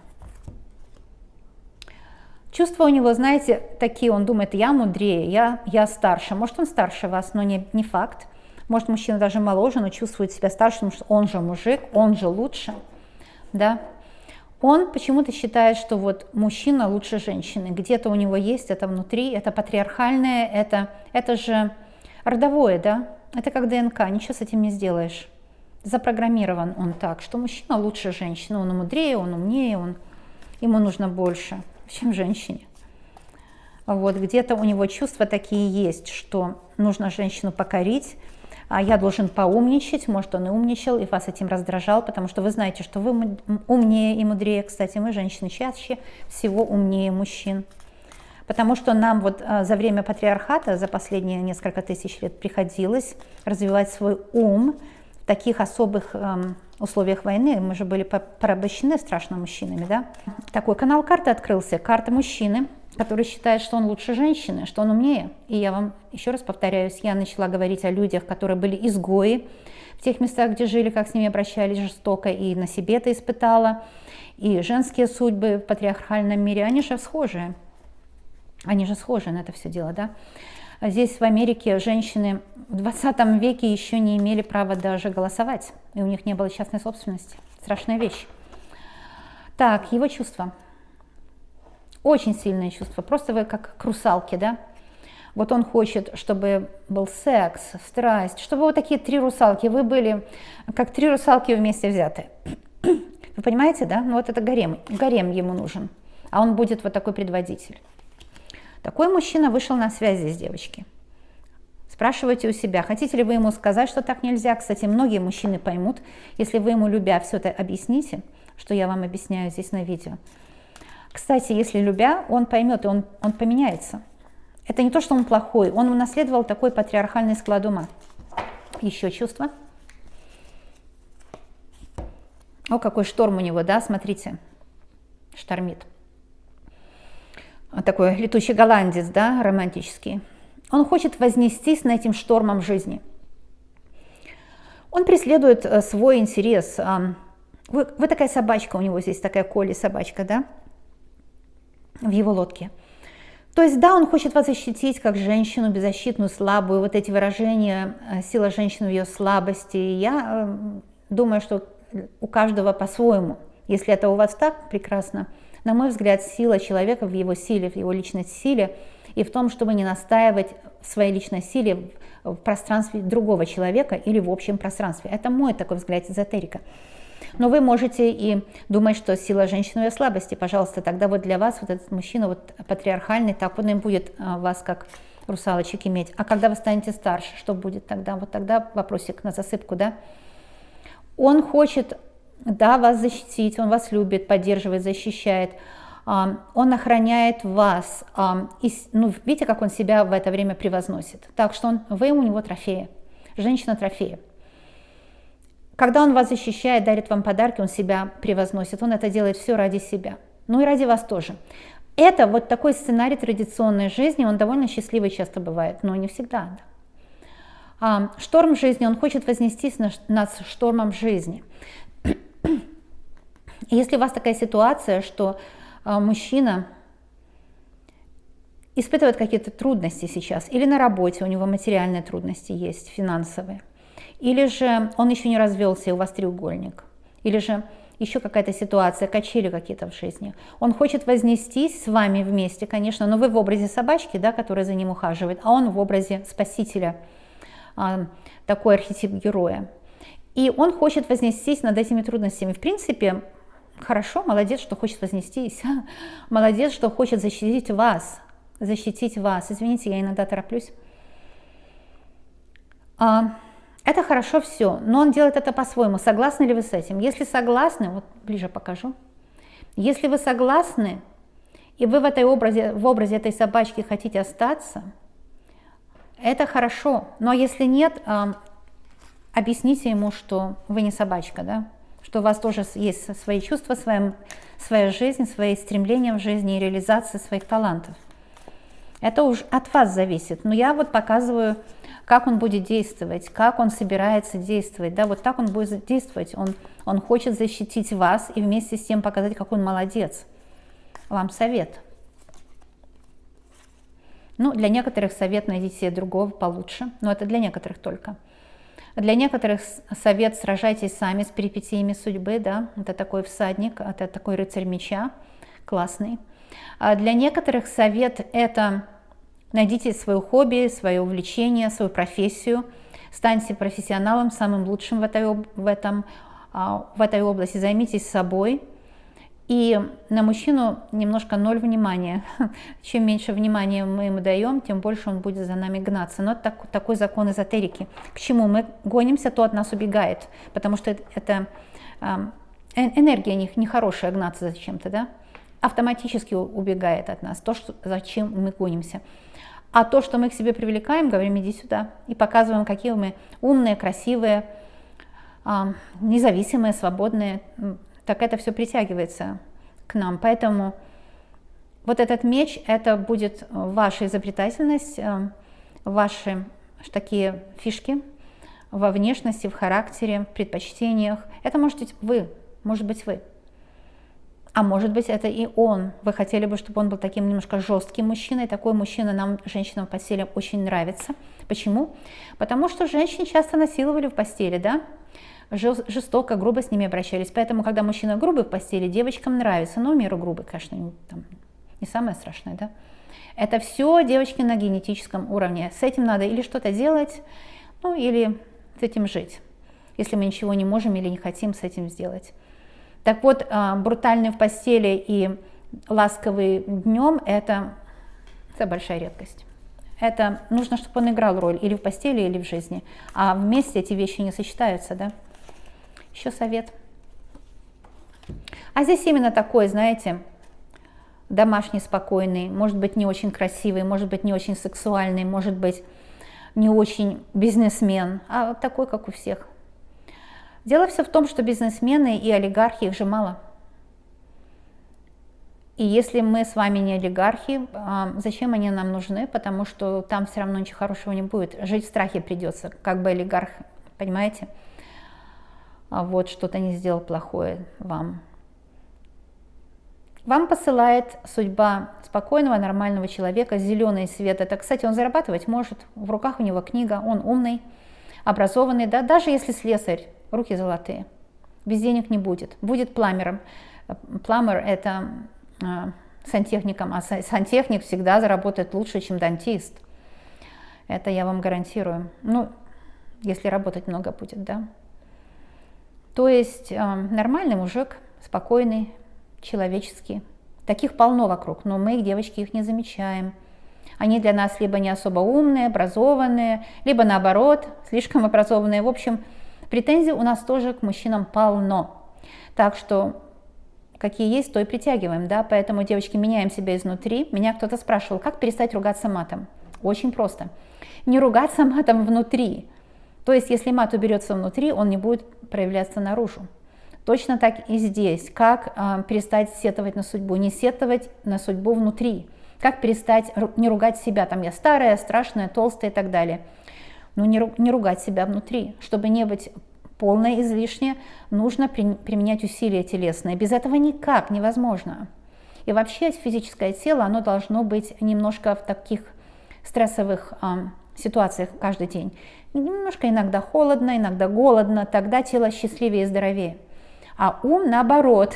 A: Чувства у него, знаете, такие, он думает, я мудрее, я старше. Может, он старше вас, но не факт. Может, мужчина даже моложе, но чувствует себя старше, потому что он же мужик, он же лучше. Да? Он почему-то считает, что вот мужчина лучше женщины. Где-то у него есть это внутри, это патриархальное, это же родовое, да? Это как ДНК, ничего с этим не сделаешь. Запрограммирован он так, что мужчина лучше женщины, он мудрее, он умнее, ему нужно больше, чем женщине. Вот где-то у него чувства такие есть, что нужно женщину покорить, а я должен поумничать, может, он и умничал, и вас этим раздражал, потому что вы знаете, что вы умнее и мудрее. Кстати, мы, женщины, чаще всего умнее мужчин. Потому что нам вот за время патриархата, за последние несколько тысяч лет приходилось развивать свой ум в таких особых условиях войны. Мы же были порабощены страшно мужчинами, да? Такой канал карты открылся, карта мужчины, который считает, что он лучше женщины, что он умнее. И я вам еще раз повторяюсь, я начала говорить о людях, которые были изгои в тех местах, где жили, как с ними обращались жестоко, и на себе это испытала. И женские судьбы в патриархальном мире, они же схожие. Они же схожи на это все дело, да? Здесь в Америке женщины в 20 веке еще не имели права даже голосовать, и у них не было частной собственности. Страшная вещь. Так, его чувства. Очень сильные чувства, просто вы как к русалке, да? Вот он хочет, чтобы был секс, страсть, чтобы вот такие 3 русалки, вы были как 3 русалки вместе взятые. Вы понимаете, да? Ну вот это гарем ему нужен, а он будет вот такой предводитель. Такой мужчина вышел на связь здесь, девочки. Спрашивайте у себя, хотите ли вы ему сказать, что так нельзя. Кстати, многие мужчины поймут, если вы ему, любя, все это объясните, что я вам объясняю здесь на видео. Кстати, если любя, он поймет, и он поменяется. Это не то, что он плохой, он унаследовал такой патриархальный склад ума. Еще чувство. О, какой шторм у него, да, смотрите, штормит. Такой летучий голландец, да, романтический. Он хочет вознестись над этим штормом жизни. Он преследует свой интерес. Вы такая собачка, у него здесь такая Колли собачка, да? В его лодке. То есть, да, он хочет вас защитить как женщину беззащитную, слабую, вот эти выражения, сила женщины в ее слабости. Я думаю, что у каждого по-своему. Если это у вас так, прекрасно. На мой взгляд, сила человека в его силе, в его личной силе и в том, чтобы не настаивать в своей личной силе в пространстве другого человека или в общем пространстве. Это мой такой взгляд эзотерика. Но вы можете и думать, что сила женщины в ее слабости. Пожалуйста, тогда вот для вас вот этот мужчина вот патриархальный, так он и будет вас как русалочек иметь. А когда вы станете старше, что будет тогда? Вот тогда вопросик на засыпку, да? Он хочет, да, вас защитить, он вас любит, поддерживает, защищает. Он охраняет вас. Ну, видите, как он себя в это время превозносит. Так что вы у него трофеи, женщина трофея. Когда он вас защищает, дарит вам подарки, он себя превозносит, он это делает все ради себя. Ну и ради вас тоже. Это вот такой сценарий традиционной жизни, он довольно счастливый часто бывает, но не всегда. Да. Шторм жизни, он хочет вознестись над штормом жизни. Если у вас такая ситуация, что мужчина испытывает какие-то трудности сейчас, или на работе у него материальные трудности есть, финансовые, или же он еще не развелся, и у вас треугольник, или же еще какая-то ситуация, качели какие-то в жизни. Он хочет вознестись с вами вместе, конечно, но вы в образе собачки, да, которая за ним ухаживает, а он в образе спасителя, такой архетип героя. И он хочет вознестись над этими трудностями. В принципе, хорошо, молодец, что хочет вознестись, молодец, что хочет защитить вас. Извините, я иногда тороплюсь. Это хорошо все, но он делает это по-своему. Согласны ли вы с этим? Если согласны, вот ближе покажу. Если вы согласны, и вы в образе этой собачки хотите остаться, это хорошо. Но если нет, объясните ему, что вы не собачка, да? Что у вас тоже есть свои чувства, своя жизнь, свои стремления в жизни и реализация своих талантов. Это уж от вас зависит. Но я вот показываю, как он будет действовать, как он собирается действовать. Да, вот так он будет действовать. Он хочет защитить вас и вместе с тем показать, какой он молодец. Вам совет. Ну, для некоторых совет найдите другого получше, но это для некоторых только. Для некоторых совет сражайтесь сами с перипетиями судьбы, да, это такой всадник, это такой рыцарь меча, классный. А для некоторых совет это найдите свое хобби, свое увлечение, свою профессию, станьте профессионалом, самым лучшим в этой области, займитесь собой. И на мужчину немножко 0 внимания. Чем меньше внимания мы ему даем, тем больше он будет за нами гнаться. Но это такой закон эзотерики. К чему мы гонимся, то от нас убегает. Потому что это энергия нехорошая гнаться за чем-то, да? Автоматически убегает от нас то, зачем мы гонимся. А то, что мы к себе привлекаем, говорим, иди сюда. И показываем, какие мы умные, красивые, независимые, свободные. Так это все притягивается к нам. Поэтому вот этот меч, это будет ваша изобретательность, ваши такие фишки во внешности, в характере, в предпочтениях. Это может быть вы. А может быть, это и он. Вы хотели бы, чтобы он был таким немножко жестким мужчиной. Такой мужчина нам, женщинам в постели, очень нравится. Почему? Потому что женщин часто насиловали в постели, да? Жестоко, грубо с ними обращались. Поэтому, когда мужчина грубый в постели, девочкам нравится. Ну, в меру грубый, конечно, не самое страшное, да? Это все, девочки, на генетическом уровне. С этим надо или что-то делать, ну, или с этим жить, если мы ничего не можем или не хотим с этим сделать. Так вот, брутальный в постели и ласковый днем – это большая редкость. Это нужно, чтобы он играл роль или в постели, или в жизни. А вместе эти вещи не сочетаются, да? Еще совет. А здесь именно такой, знаете, домашний, спокойный, может быть, не очень красивый, может быть, не очень сексуальный, может быть, не очень бизнесмен, а такой, как у всех. Дело все в том, что бизнесмены и олигархи, их же мало. И если мы с вами не олигархи, зачем они нам нужны? Потому что там все равно ничего хорошего не будет. Жить в страхе придется, как бы олигарх, понимаете? Вот что-то не сделал плохое вам. Вам посылает судьба спокойного, нормального человека, зеленый свет. Это, кстати, он зарабатывать может, в руках у него книга, он умный, образованный, да, даже если слесарь, руки золотые, без денег не будет. Будет пламером. Пламер – это сантехником, а сантехник всегда заработает лучше, чем дантист. Это я вам гарантирую. Ну, если работать много будет, да. То есть нормальный мужик, спокойный, человеческий. Таких полно вокруг, но мы, девочки, их не замечаем. Они для нас либо не особо умные, образованные, либо наоборот, слишком образованные. В общем, претензий у нас тоже к мужчинам полно. Так что какие есть, то и притягиваем, да. Поэтому, девочки, меняем себя изнутри. Меня кто-то спрашивал, как перестать ругаться матом? Очень просто. Не ругаться матом внутри. То есть, если мат уберется внутри, он не будет проявляться наружу. Точно так и здесь. Как перестать сетовать на судьбу? Не сетовать на судьбу внутри. Как перестать не ругать себя? Там я старая, страшная, толстая и так далее. Но не ругать себя внутри. Чтобы не быть полной излишне, нужно применять усилия телесные. Без этого никак невозможно. И вообще физическое тело, оно должно быть немножко в таких стрессовых ситуациях каждый день. Немножко иногда холодно, иногда голодно, тогда тело счастливее и здоровее. А ум, наоборот,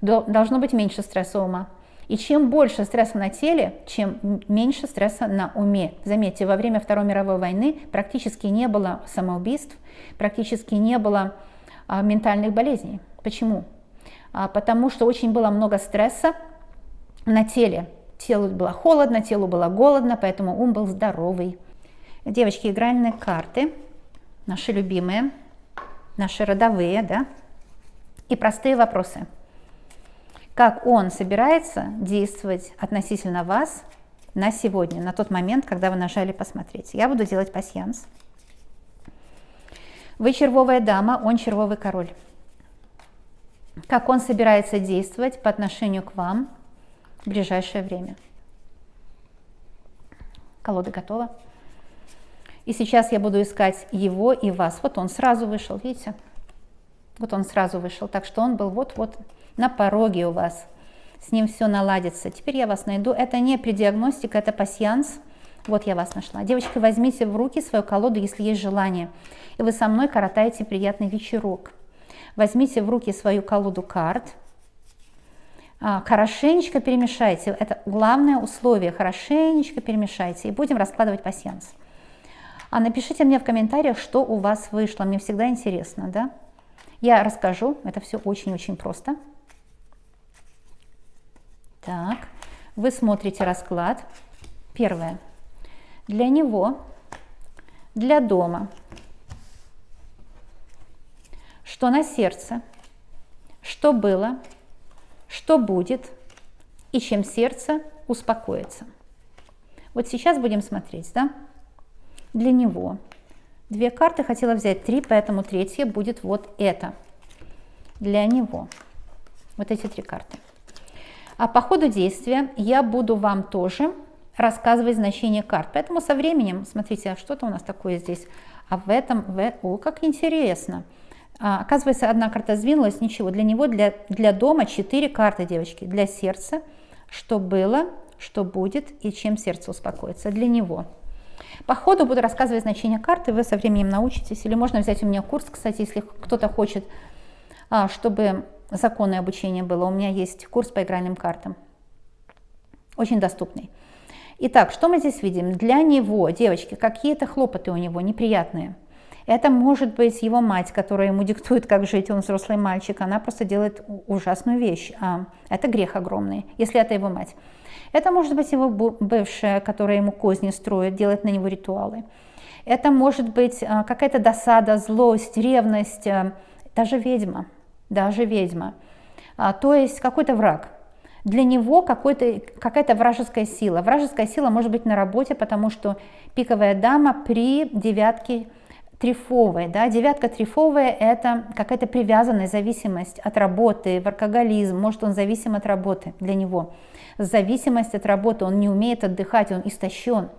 A: должно быть меньше стресса ума. И чем больше стресса на теле, чем меньше стресса на уме. Заметьте, во время Второй мировой войны практически не было самоубийств, практически не было ментальных болезней. Почему? Потому что очень было много стресса на теле. Телу было холодно, телу было голодно, поэтому ум был здоровый. Девочки, игральные карты, наши любимые, наши родовые, да, и простые вопросы. Как он собирается действовать относительно вас на сегодня, на тот момент, когда вы нажали «Посмотреть». Я буду делать пасьянс. Вы червовая дама, он червовый король. Как он собирается действовать по отношению к вам в ближайшее время. Колода готова. И сейчас я буду искать его и вас. Вот он сразу вышел, видите? Вот он сразу вышел. Так что он был вот-вот на пороге у вас. С ним все наладится. Теперь я вас найду. Это не предиагностика, это пасьянс. Вот я вас нашла. Девочки, возьмите в руки свою колоду, если есть желание. И вы со мной коротаете приятный вечерок. Возьмите в руки свою колоду карт. Хорошенечко перемешайте. Это главное условие. Хорошенечко перемешайте. И будем раскладывать пасьянс. Напишите мне в комментариях, что у вас вышло. Мне всегда интересно, да? Я расскажу. Это все очень-очень просто. Так, вы смотрите расклад. Первое. Для него, для дома. Что на сердце, что было, что будет и чем сердце успокоится. Вот сейчас будем смотреть, да? Для него. 2 карты, хотела взять 3, поэтому 3-я будет вот это. Для него. Вот эти 3 карты. А по ходу действия я буду вам тоже рассказывать значение карт. Поэтому со временем, смотрите, что-то у нас такое здесь. А в этом, о, как интересно. Оказывается, 1 карта сдвинулась, ничего. Для него, для дома 4 карты, девочки. Для сердца, что было, что будет и чем сердце успокоится. Для него. По ходу буду рассказывать значение карты, вы со временем научитесь. Или можно взять у меня курс, кстати, если кто-то хочет, чтобы законное обучение было. У меня есть курс по игральным картам. Очень доступный. Итак, что мы здесь видим? Для него, девочки, какие-то хлопоты у него неприятные. Это может быть его мать, которая ему диктует, как жить, он взрослый мальчик. Она просто делает ужасную вещь. Это грех огромный, если это его мать. Это может быть его бывшая, которая ему козни строит, делает на него ритуалы. Это может быть какая-то досада, злость, ревность, даже ведьма. Даже ведьма. То есть какой-то враг. Для него какая-то вражеская сила. Вражеская сила может быть на работе, потому что пиковая дама при 9 трифовой. Да? 9 трифовая – это какая-то привязанность, зависимость от работы, алкоголизм. Может, он зависим от работы для него. Зависимость от работы, он не умеет отдыхать, он истощен.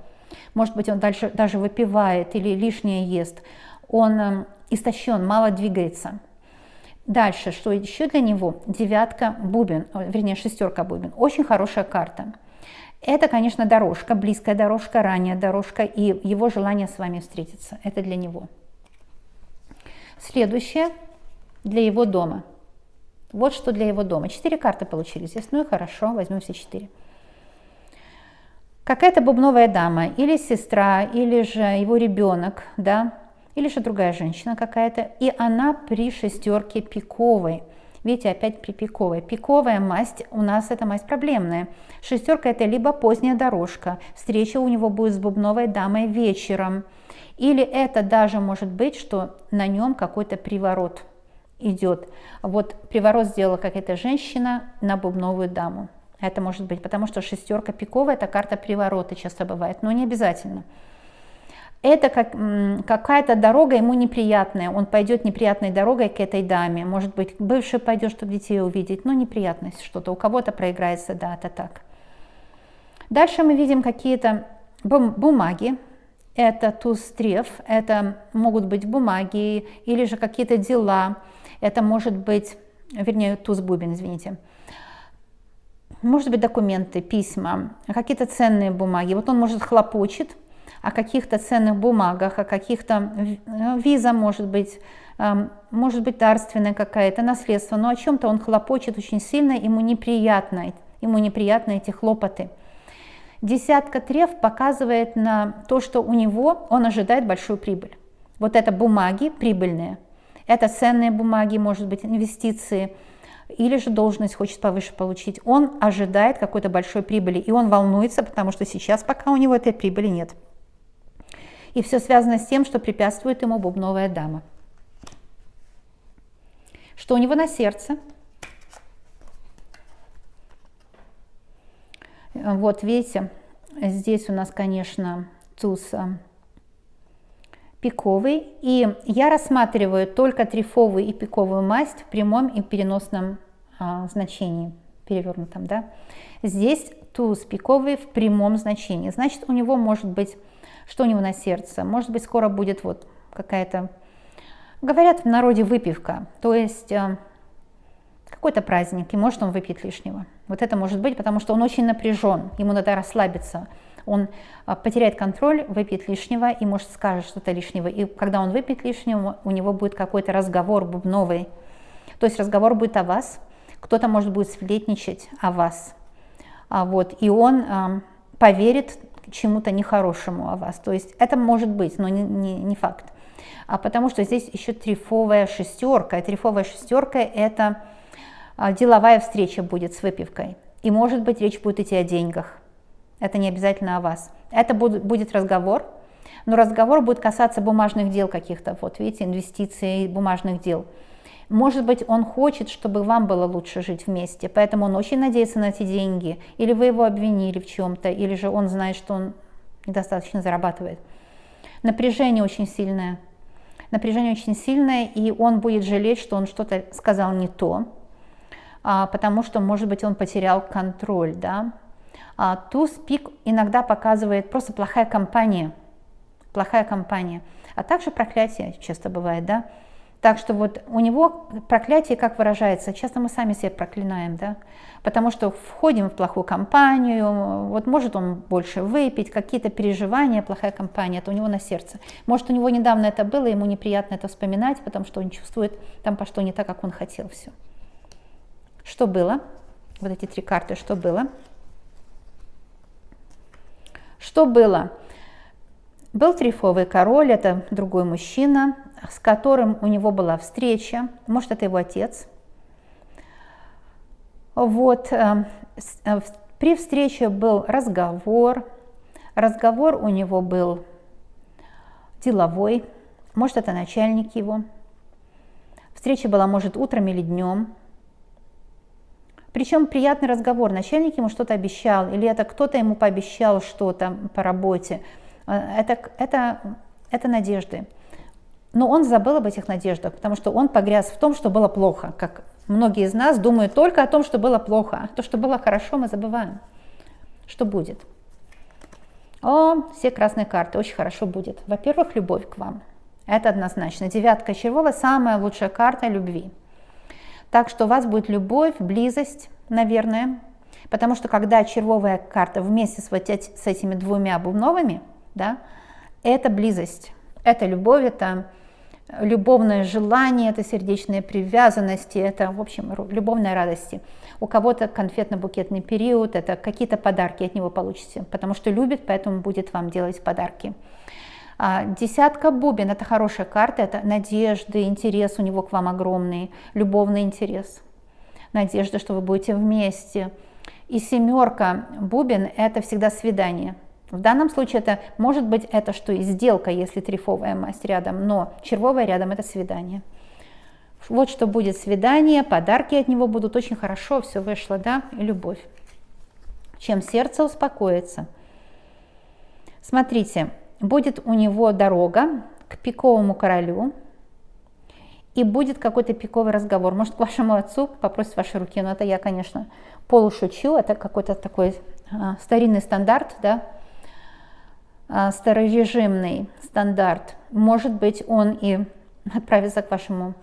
A: Может быть, он даже выпивает или лишнее ест. Он истощен, мало двигается. Дальше, что еще для него? 9 бубен, вернее 6 бубен. Очень хорошая карта. Это, конечно, дорожка, близкая дорожка, ранняя дорожка и его желание с вами встретиться. Это для него. Следующее для его дома. Вот что для его дома. 4 карты получились здесь. Ну и хорошо, возьмем все 4. Какая-то бубновая дама, или сестра, или же его ребенок, да, или же другая женщина какая-то, и она при 6 пиковой. Видите, опять при пиковой. Пиковая масть, у нас эта масть проблемная. 6 это либо поздняя дорожка, встреча у него будет с бубновой дамой вечером, или это даже может быть, что на нем какой-то приворот идет. Вот приворот сделала какая-то женщина на бубновую даму. Это может быть, потому что 6 пиковая – это карта приворота часто бывает, но не обязательно. Это какая-то дорога ему неприятная, он пойдет неприятной дорогой к этой даме. Может быть, бывший пойдет, чтобы детей увидеть, но неприятность что-то, у кого-то проиграется, да, это так. Дальше мы видим какие-то бумаги. Это туз треф, это могут быть бумаги или же какие-то дела. Это может быть, вернее, туз бубен, извините. Может быть, документы, письма, какие-то ценные бумаги. Вот он, может, хлопочет о каких-то ценных бумагах, о каких-то виза, может быть дарственная какая-то, наследство, но о чем-то он хлопочет очень сильно, ему неприятно эти хлопоты. 10 треф показывает на то, что у него, он ожидает большую прибыль. Вот это бумаги прибыльные, это ценные бумаги, может быть, инвестиции, или же должность хочет повыше получить. Он ожидает какой-то большой прибыли, и он волнуется, потому что сейчас пока у него этой прибыли нет. И все связано с тем, что препятствует ему бубновая дама. Что у него на сердце? Вот видите, здесь у нас, конечно, туз пиковый. И я рассматриваю только трифовую и пиковую масть в прямом и переносном значении, перевернутом, да. Здесь туз пиковый в прямом значении. Значит, у него может быть, что у него на сердце? Может быть, скоро будет вот какая-то, говорят в народе, выпивка, то есть какой-то праздник, и может он выпьет лишнего. Вот это может быть, потому что он очень напряжен, ему надо расслабиться. Он потеряет контроль, выпьет лишнего и, может, скажет что-то лишнего. И когда он выпьет лишнего, у него будет какой-то разговор бубновый. То есть разговор будет о вас, кто-то, может, будет сплетничать о вас. Вот, и он поверит чему-то нехорошему о вас. То есть это может быть, но не факт. Потому что здесь еще трифовая шестерка. И трифовая шестерка – это деловая встреча будет с выпивкой. И, может быть, речь будет идти о деньгах. Это не обязательно о вас. Это будет разговор, но разговор будет касаться бумажных дел каких-то. Вот видите, инвестиций, бумажных дел. Может быть, он хочет, чтобы вам было лучше жить вместе, поэтому он очень надеется на эти деньги. Или вы его обвинили в чем-то, или же он знает, что он недостаточно зарабатывает. Напряжение очень сильное. Напряжение очень сильное, и он будет жалеть, что он что-то сказал не то, потому что, может быть, он потерял контроль, да. Туз пик иногда показывает просто плохая компания, а также проклятие часто бывает, да. Так что вот у него проклятие, как выражается, часто мы сами себя проклинаем, да, потому что входим в плохую компанию, вот может он больше выпить, какие-то переживания, плохая компания, это у него на сердце. Может, у него недавно это было, ему неприятно это вспоминать, потому что он чувствует там по-что не так, как он хотел все. Что было? Вот эти три карты, что было? Что было? Был трифовый король, это другой мужчина, с которым у него была встреча, может, это его отец. Вот, при встрече был разговор у него был деловой, может, это начальник его. Встреча была, может, утром или днем. Причем приятный разговор, начальник ему что-то обещал, или это кто-то ему пообещал что-то по работе. Это надежды. Но он забыл об этих надеждах, потому что он погряз в том, что было плохо. Как многие из нас думают только о том, что было плохо. А то, что было хорошо, мы забываем. Что будет? Все красные карты. Очень хорошо будет. Во-первых, любовь к вам. Это однозначно. Девятка червовая – самая лучшая карта любви. Так что у вас будет любовь, близость, наверное. Потому что когда червовая карта вместе с этими двумя бубновыми, да, это близость, это любовь, это любовное желание, это сердечные привязанности, это, в общем, любовные радости. У кого-то конфетно-букетный период, это какие-то подарки от него получите, потому что любит, поэтому будет вам делать подарки. Десятка бубен – это хорошая карта, это надежды, интерес у него к вам огромный, любовный интерес, надежда, что вы будете вместе. И семерка бубен – это всегда свидание. В данном случае это может быть это, что и сделка, если трифовая масть рядом, но червовая рядом – это свидание. Вот что будет свидание, подарки от него будут, очень хорошо, все вышло, да, и любовь. Чем сердце успокоится. Смотрите, будет у него дорога к пиковому королю, и будет какой-то пиковый разговор. Может, к вашему отцу попросит вашей руки, но это я, конечно, полушучу, это какой-то такой старинный стандарт, да, старорежимный стандарт. Может быть, он и отправится к вашему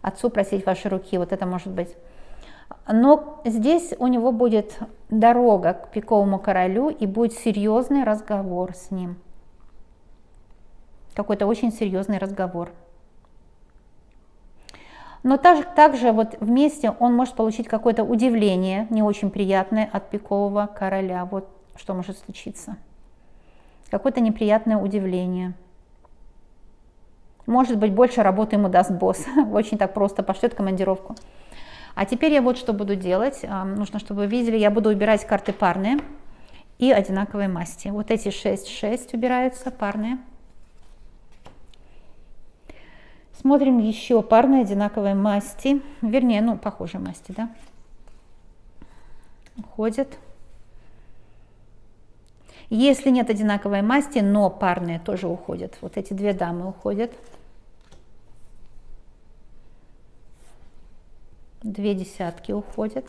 A: отцу просить вашей руки, вот это может быть. Но здесь у него будет дорога к пиковому королю, и будет серьезный разговор с ним. Какой-то очень серьезный разговор. Но также вот вместе он может получить какое-то удивление, не очень приятное от пикового короля. Вот что может случиться. Какое-то неприятное удивление. Может быть, больше работы ему даст босс. Очень так просто пошлет командировку. А теперь я вот что буду делать. Нужно, чтобы вы видели, я буду убирать карты парные и одинаковой масти. Вот эти 6 убираются, парные. Смотрим еще парные одинаковые масти, вернее, ну, похожие масти, да, уходят. Если нет одинаковой масти, но парные тоже уходят. Вот эти две дамы уходят. 2 десятки уходят.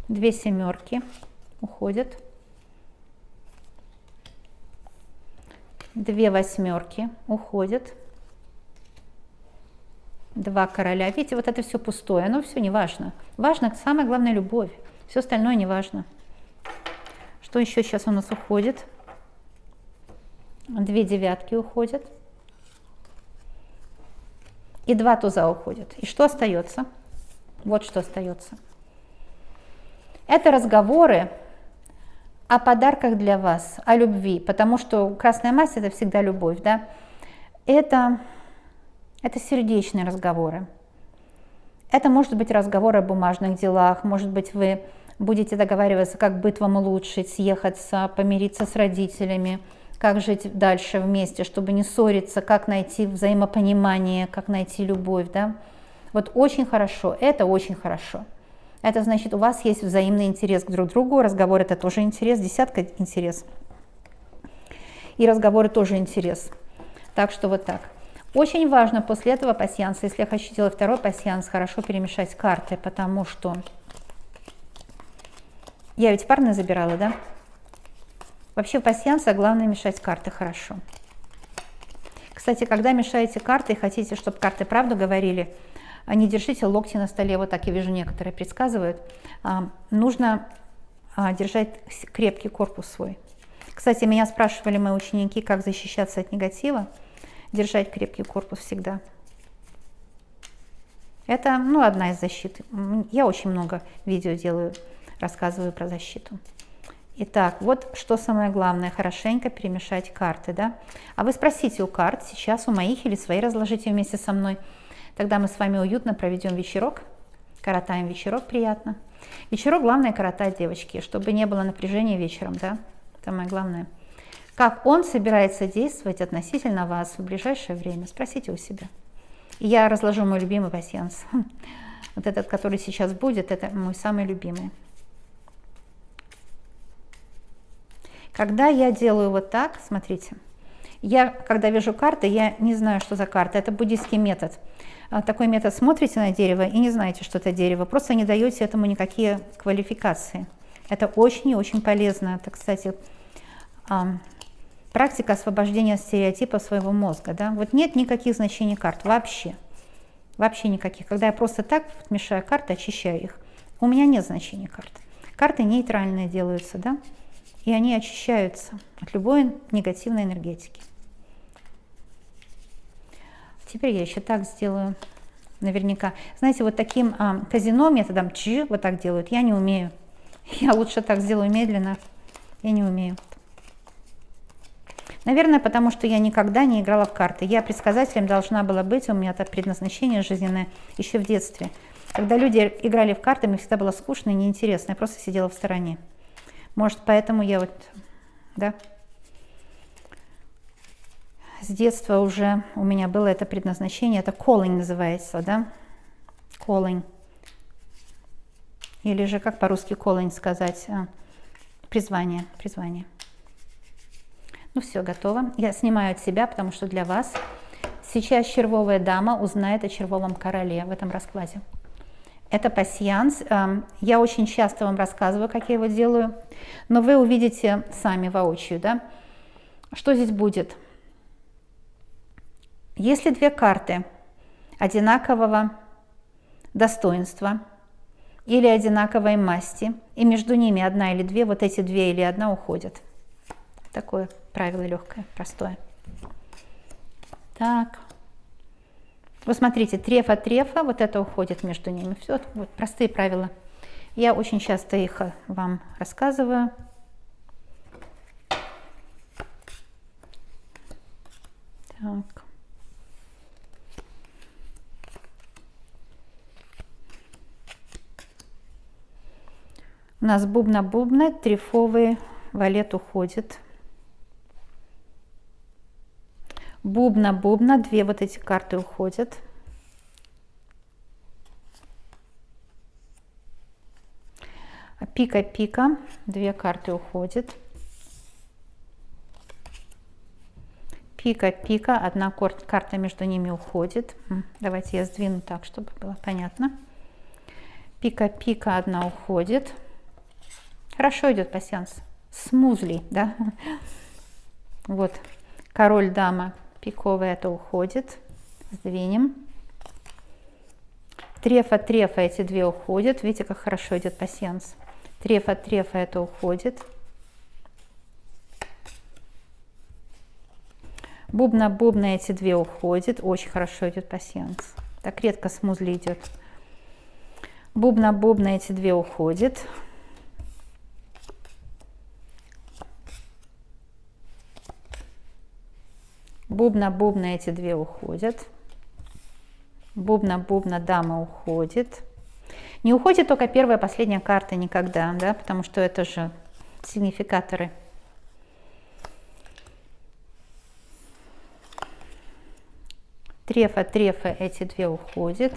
A: 2 семерки уходят. 2 восьмерки уходят. 2 короля. Видите, вот это все пустое, оно все не важно. Важно, самое главное, любовь. Все остальное не важно. Что еще сейчас у нас уходит? 2 девятки уходят. И 2 туза уходят. И что остается? Вот что остается. Это разговоры о подарках для вас, о любви, потому что красная масть — это всегда любовь, да? Это сердечные разговоры. Это может быть разговор о бумажных делах, может быть, вы будете договариваться, как быт вам улучшить, съехаться, помириться с родителями, как жить дальше вместе, чтобы не ссориться, как найти взаимопонимание, как найти любовь, да? Вот очень хорошо, это очень хорошо. Это значит, у вас есть взаимный интерес к друг другу, разговор — это тоже интерес, десятка — интерес. И разговоры тоже интерес. Так что вот так. Очень важно после этого пасьянса, если я хочу делать второй пасьянс, хорошо перемешать карты, потому что я ведь парные забирала, да? Вообще в пасьянсе главное мешать карты хорошо. Кстати, когда мешаете карты и хотите, чтобы карты правду говорили, не держите локти на столе, вот так я вижу, некоторые предсказывают. Нужно держать крепкий корпус свой. Кстати, меня спрашивали мои ученики, как защищаться от негатива. Держать крепкий корпус всегда. Это, одна из защит. Я очень много видео делаю, рассказываю про защиту. Итак, вот что самое главное, хорошенько перемешать карты, да? А вы спросите у карт, сейчас у моих или свои разложите вместе со мной. Тогда мы с вами уютно проведем вечерок, коротаем вечерок приятно. Вечерок главное коротать, девочки, чтобы не было напряжения вечером, да? Самое главное. Как он собирается действовать относительно вас в ближайшее время? Спросите у себя. И я разложу мой любимый пасьянс. Вот этот, который сейчас будет, это мой самый любимый. Когда я делаю вот так, смотрите, я, когда вижу карты, я не знаю, что за карта. Это буддийский метод. Такой метод: смотрите на дерево и не знаете, что это дерево. Просто не даете этому никакие квалификации. Это очень и очень полезно. Это, кстати, практика освобождения от стереотипов своего мозга. Да? Вот нет никаких значений карт вообще. Вообще никаких. Когда я просто так мешаю карты, очищаю их, у меня нет значений карт. Карты нейтральные делаются, да? И они очищаются от любой негативной энергетики. Теперь я еще так сделаю, наверняка. Знаете, вот таким казино методом вот так делают, я не умею. Я лучше так сделаю медленно, я не умею. Наверное, потому что я никогда не играла в карты. Я предсказателем должна была быть, у меня это предназначение жизненное еще в детстве. Когда люди играли в карты, мне всегда было скучно и неинтересно, я просто сидела в стороне. Может, поэтому я вот, да, с детства уже у меня было это предназначение, это calling называется, да, calling. Или же, как по-русски calling сказать, призвание, призвание. Ну все, готово. Я снимаю от себя, потому что для вас сейчас червовая дама узнает о червовом короле в этом раскладе. Это пасьянс. Я очень часто вам рассказываю, как я его делаю, но вы увидите сами воочию, да? Что здесь будет? Если две карты одинакового достоинства или одинаковой масти, и между ними одна или две, вот эти две или одна уходят. Такое правило легкое, простое. Так. Вы смотрите, треф от трефа, вот это уходит между ними. Все, вот простые правила. Я очень часто их вам рассказываю. Так. У нас бубна-бубна, трефовый валет уходит. Бубна-бубна, две вот эти карты уходят. Пика-пика, 2 карты уходит. Пика-пика, 1 карта между ними уходит. Давайте я сдвину так, чтобы было понятно. Пика-пика, 1 уходит. Хорошо идет пасьянс. Смузли, да? Вот, король-дама, пиковая, это уходит. Сдвинем. Трефа-трефа, эти 2 уходят. Видите, как хорошо идет пасьянс. Трефа-трефа, это уходит. Бубна-бубна, эти 2 уходят. Очень хорошо идет пасьянс. Так редко смузли идет. Бубна-бубна, эти 2 уходят. Бубна-бубна, эти 2 уходят. Бубна-бубна, дама уходит. Не уходит только первая, последняя карта никогда, да, потому что это же сигнификаторы. Трефа-трефа, эти 2 уходят.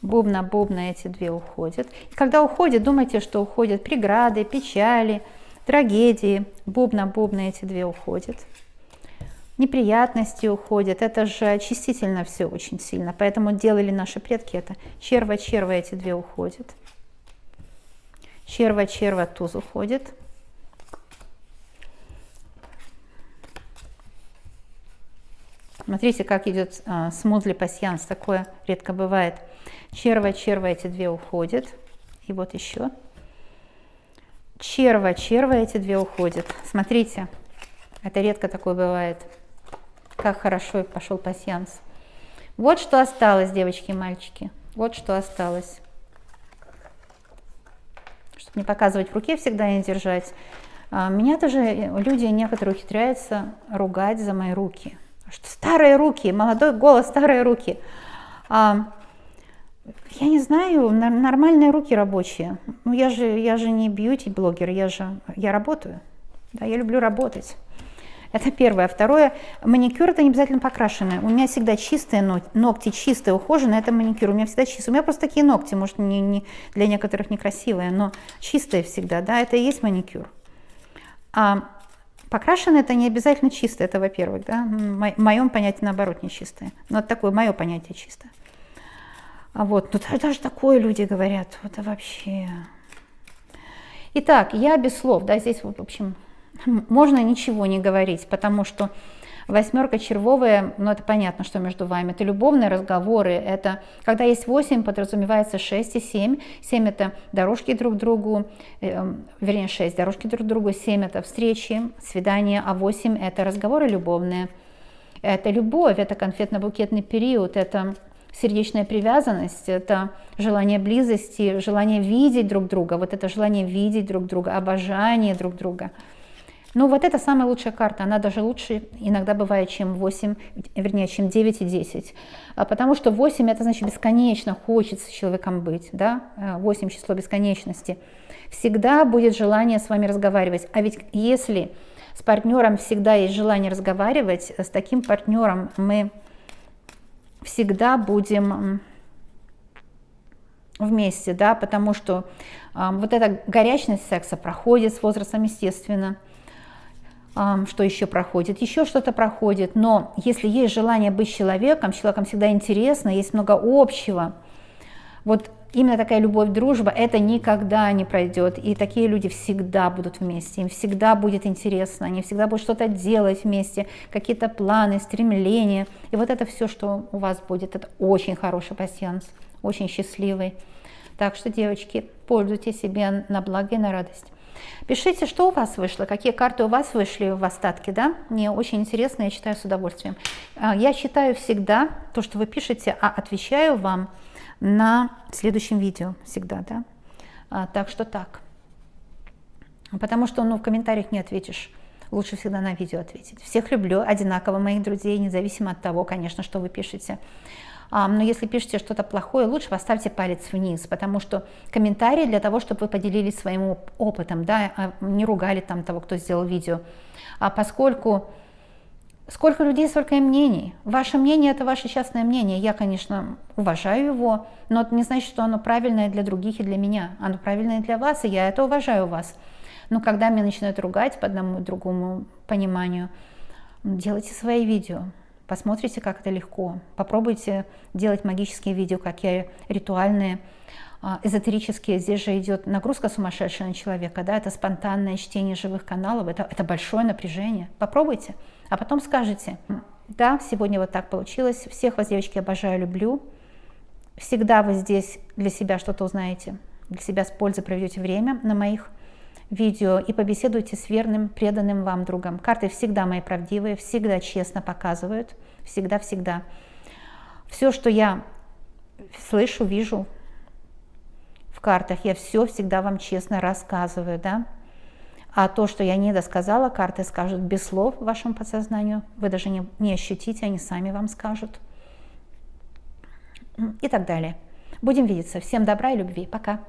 A: Бубна-бубна, эти 2 уходят. И когда уходят, думайте, что уходят преграды, печали, трагедии. Бубна-бубна, эти 2 уходят. Неприятности уходят. Это же очистительно все очень сильно. Поэтому делали наши предки это. Черва-черва, эти 2 уходят. Черва-черва, туз уходит. Смотрите, как идет смузли пасьянс. Такое редко бывает. Черва-черва, эти 2 уходят. И вот еще. Черва-черва, эти 2 уходят. Смотрите, это редко такое бывает. Как хорошо пошел пасьянс. Вот что осталось, девочки и мальчики. Вот что осталось. Чтобы не показывать в руке всегда и не держать. Меня тоже люди некоторые ухитряются ругать за мои руки. Что старые руки, молодой голос, старые руки. Я не знаю, нормальные руки рабочие. Ну, я же не бьюти-блогер, я работаю. Да, я люблю работать. Это первое. Второе, маникюр это не обязательно покрашенные. У меня всегда чистые ногти, чистые, ухоженные, это маникюр. У меня всегда чистые. У меня просто такие ногти, может, не для некоторых некрасивые, но чистые всегда, да, это и есть маникюр. А покрашенные это не обязательно чистые, это во-первых, да. В моем понятии наоборот не чистые. Но это такое мое понятие чистое. А вот, ну даже такое люди говорят, это вообще. Итак, я без слов, да, здесь вот, в общем, можно ничего не говорить, потому что 8 червовая, ну это понятно, что между вами, это любовные разговоры, это когда есть 8, подразумевается 6 и 7, 7 это дорожки друг к другу, вернее 6 дорожки друг к другу, 7 это встречи, свидания, а 8 это разговоры любовные, это любовь, это конфетно-букетный период, это сердечная привязанность, это желание близости, желание видеть друг друга, вот это желание видеть друг друга, обожание друг друга. Ну вот это самая лучшая карта, она даже лучше иногда бывает, чем 8, вернее, чем 9 и 10. Потому что 8 это значит бесконечно хочется с человеком быть, да? 8 число бесконечности. Всегда будет желание с вами разговаривать. А ведь если с партнером всегда есть желание разговаривать, с таким партнером мы всегда будем вместе, да, потому что вот эта горячность секса проходит с возрастом, естественно. Что еще проходит? Еще что-то проходит, но если есть желание быть с человеком всегда интересно, есть много общего, вот именно такая любовь, дружба, это никогда не пройдет, и такие люди всегда будут вместе, им всегда будет интересно, они всегда будут что-то делать вместе, какие-то планы, стремления, и вот это все, что у вас будет, это очень хороший пасьянс, очень счастливый. Так что, девочки, пользуйтесь себе на благо и на радость. Пишите, что у вас вышло, какие карты у вас вышли в остатке, да? Мне очень интересно, я читаю с удовольствием. Я читаю всегда то, что вы пишете, а отвечаю вам на следующем видео всегда, да? Так что так. Потому что, ну, в комментариях не ответишь. Лучше всегда на видео ответить. Всех люблю одинаково, моих друзей, независимо от того, конечно, что вы пишете. Но если пишете что-то плохое, лучше поставьте палец вниз, потому что комментарии для того, чтобы вы поделились своим опытом, да, не ругали там того, кто сделал видео. Поскольку Сколько людей, столько и мнений. Ваше мнение – это ваше частное мнение. Я, конечно, уважаю его, но это не значит, что оно правильное для других и для меня. Оно правильное для вас, и я это уважаю у вас. Но когда меня начинают ругать по одному и другому пониманию, делайте свои видео. Посмотрите, как это легко. Попробуйте делать магические видео, какие ритуальные, эзотерические. Здесь же идет нагрузка сумасшедшая на человека. Да? Это спонтанное чтение живых каналов. Это большое напряжение. Попробуйте. А потом скажете: да, сегодня вот так получилось. Всех вас, девочки, обожаю, люблю. Всегда вы здесь для себя что-то узнаете. Для себя с пользой проведете время на моих видео и побеседуйте с верным, преданным вам другом. Карты всегда мои правдивые, всегда честно показывают, всегда-всегда. Все, что я слышу, вижу в картах, я все всегда вам честно рассказываю, да. А то, что я не досказала, карты скажут без слов вашему подсознанию, вы даже не ощутите, они сами вам скажут. И так далее. Будем видеться. Всем добра и любви. Пока.